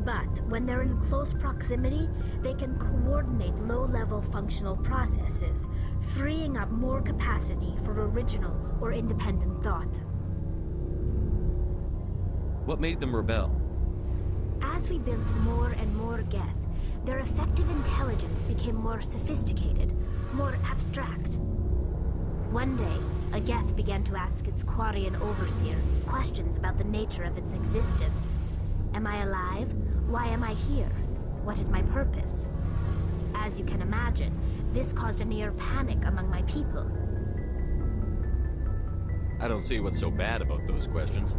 But when they're in close proximity, they can coordinate low-level functional processes, freeing up more capacity for original or independent thought. What made them rebel? As we built more and more Geth, their effective intelligence became more sophisticated, more abstract. One day, a Geth began to ask its Quarian overseer questions about the nature of its existence. Am I alive? Why am I here? What is my purpose? As you can imagine, this caused a near panic among my people. I don't see what's so bad about those questions.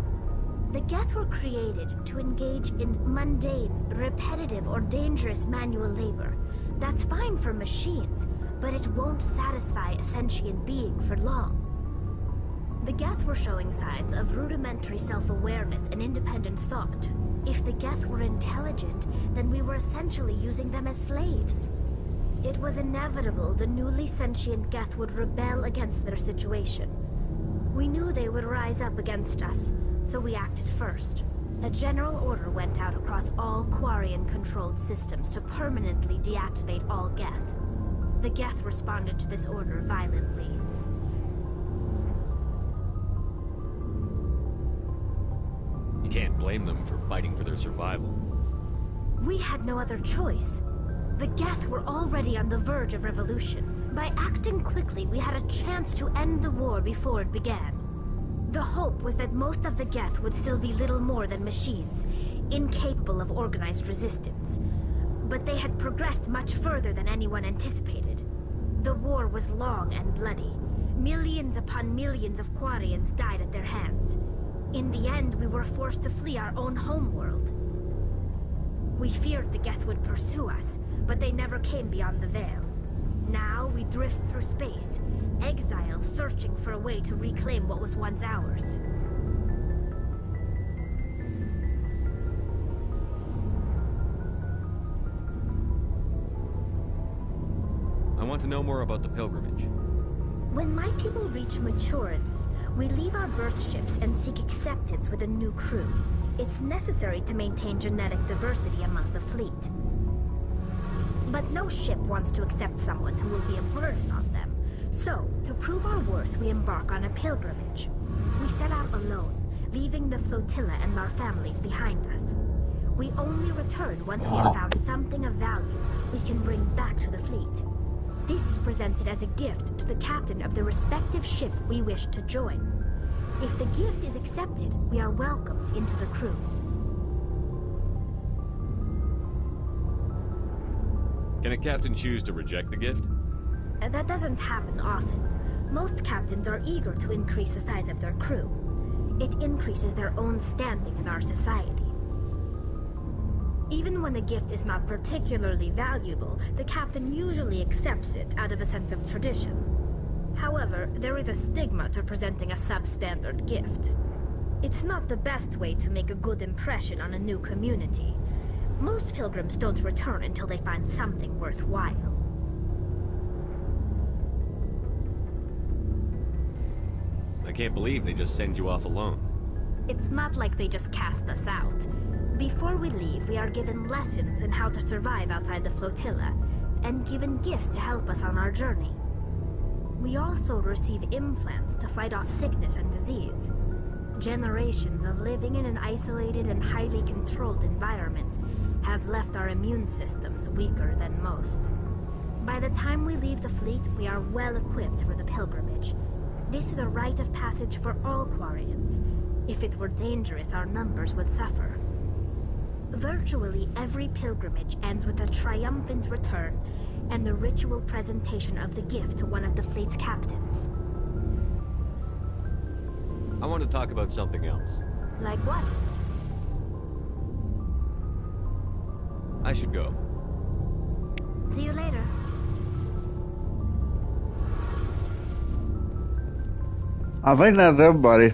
The Geth were created to engage in mundane, repetitive, or dangerous manual labor. That's fine for machines, but it won't satisfy a sentient being for long. The Geth were showing signs of rudimentary self-awareness and independent thought. If the Geth were intelligent, then we were essentially using them as slaves. It was inevitable the newly sentient Geth would rebel against their situation. We knew they would rise up against us, so we acted first. A general order went out across all Quarian-controlled systems to permanently deactivate all Geth. The Geth responded to this order violently. You can't blame them for fighting for their survival. We had no other choice. The Geth were already on the verge of revolution. By acting quickly, we had a chance to end the war before it began. The hope was that most of the Geth would still be little more than machines, incapable of organized resistance. But they had progressed much further than anyone anticipated. The war was long and bloody. Millions upon millions of Quarians died at their hands. In the end, we were forced to flee our own homeworld. We feared the Geth would pursue us, but they never came beyond the Veil. Now we drift through space, exile searching for a way to reclaim what was once ours. I want to know more about the pilgrimage. When my people reach maturity, we leave our birth ships and seek acceptance with a new crew. It's necessary to maintain genetic diversity among the fleet. But no ship wants to accept someone who will be a burden on them. So, to prove our worth, we embark on a pilgrimage. We set out alone, leaving the flotilla and our families behind us. We only return once we have found something of value we can bring back to the fleet. This is presented as a gift to the captain of the respective ship we wish to join. If the gift is accepted, we are welcomed into the crew. Can a captain choose to reject the gift? That doesn't happen often. Most captains are eager to increase the size of their crew. It increases their own standing in our society. Even when a gift is not particularly valuable, the captain usually accepts it out of a sense of tradition. However, there is a stigma to presenting a substandard gift. It's not the best way to make a good impression on a new community. Most pilgrims don't return until they find something worthwhile. I can't believe they just send you off alone. It's not like they just cast us out. Before we leave, we are given lessons in how to survive outside the flotilla, and given gifts to help us on our journey. We also receive implants to fight off sickness and disease. Generations of living in an isolated and highly controlled environment have left our immune systems weaker than most. By the time we leave the fleet, we are well equipped for the pilgrimage. This is a rite of passage for all Quarians. If it were dangerous, our numbers would suffer. Virtually every pilgrimage ends with a triumphant return and the ritual presentation of the gift to one of the fleet's captains. I want to talk about something else. Like what? I should go. See you later. I think that's everybody.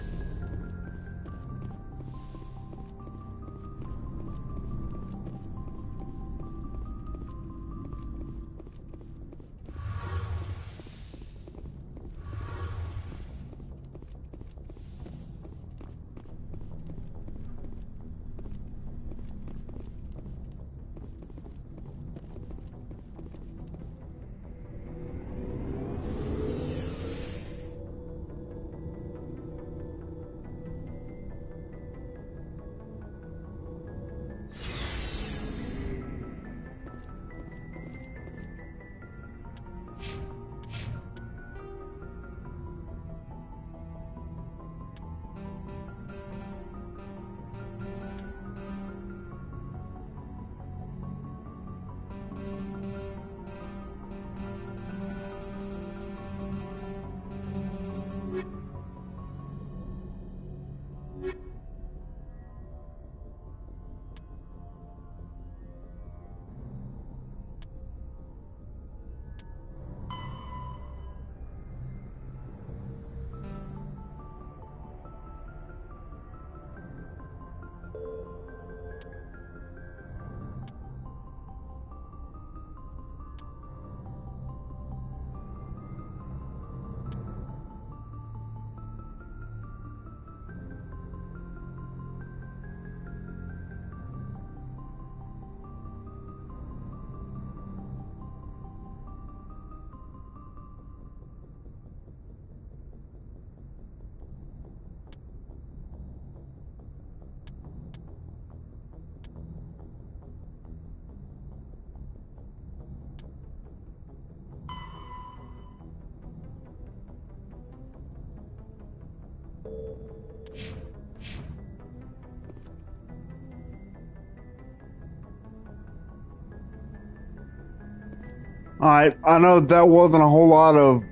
Alright, I know that wasn't a whole lot of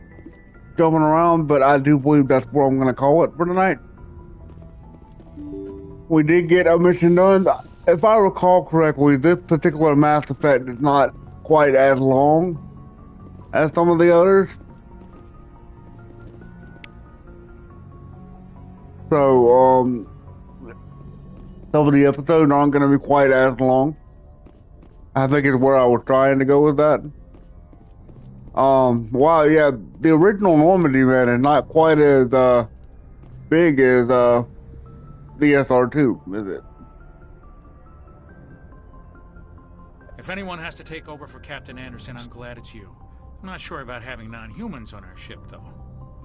jumping around, but I do believe that's what I'm going to call it for tonight. We did get a mission done. If I recall correctly, this particular Mass Effect is not quite as long as some of the others. So, some of the episodes aren't going to be quite as long. I think is where I was trying to go with that. Wow, yeah, the original Normandy, man, is not quite as, big as, the SR2, is it? If anyone has to take over for Captain Anderson, I'm glad it's you. I'm not sure about having non-humans on our ship, though.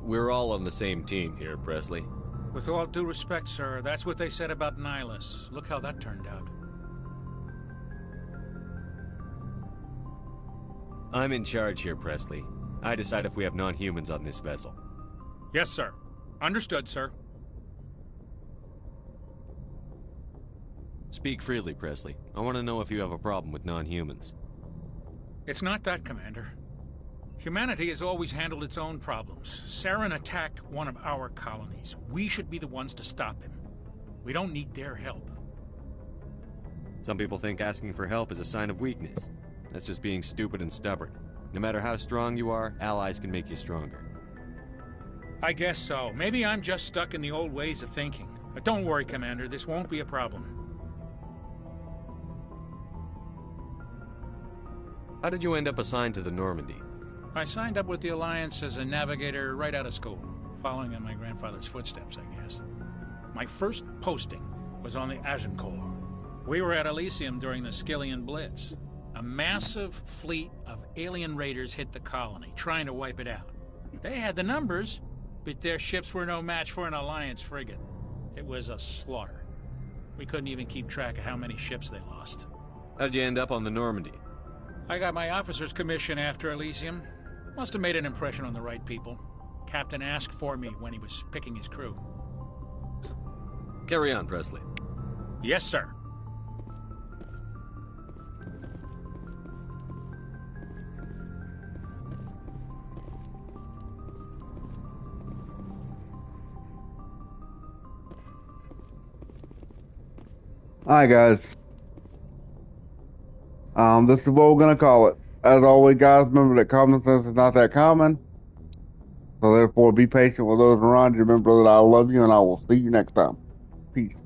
We're all on the same team here, Presley. With all due respect, sir, that's what they said about Nihilus. Look how that turned out. I'm in charge here, Presley. I decide if we have non-humans on this vessel. Yes, sir. Understood, sir. Speak freely, Presley. I want to know if you have a problem with non-humans. It's not that, Commander. Humanity has always handled its own problems. Saren attacked one of our colonies. We should be the ones to stop him. We don't need their help. Some people think asking for help is a sign of weakness. That's just being stupid and stubborn. No matter how strong you are, allies can make you stronger. I guess so. Maybe I'm just stuck in the old ways of thinking. But don't worry, Commander. This won't be a problem. How did you end up assigned to the Normandy? I signed up with the Alliance as a navigator right out of school, following in my grandfather's footsteps, I guess. My first posting was on the Agincourt. We were at Elysium during the Skillian Blitz. A massive fleet of alien raiders hit the colony, trying to wipe it out. They had the numbers, but their ships were no match for an Alliance frigate. It was a slaughter. We couldn't even keep track of how many ships they lost. How'd you end up on the Normandy? I got my officer's commission after Elysium. Must have made an impression on the right people. Captain asked for me when he was picking his crew. Carry on, Presley. Yes, sir. Alright, guys. This is what we're gonna call it. As always, guys, remember that common sense is not that common. So therefore, be patient with those around you. Remember that I love you, and I will see you next time. Peace.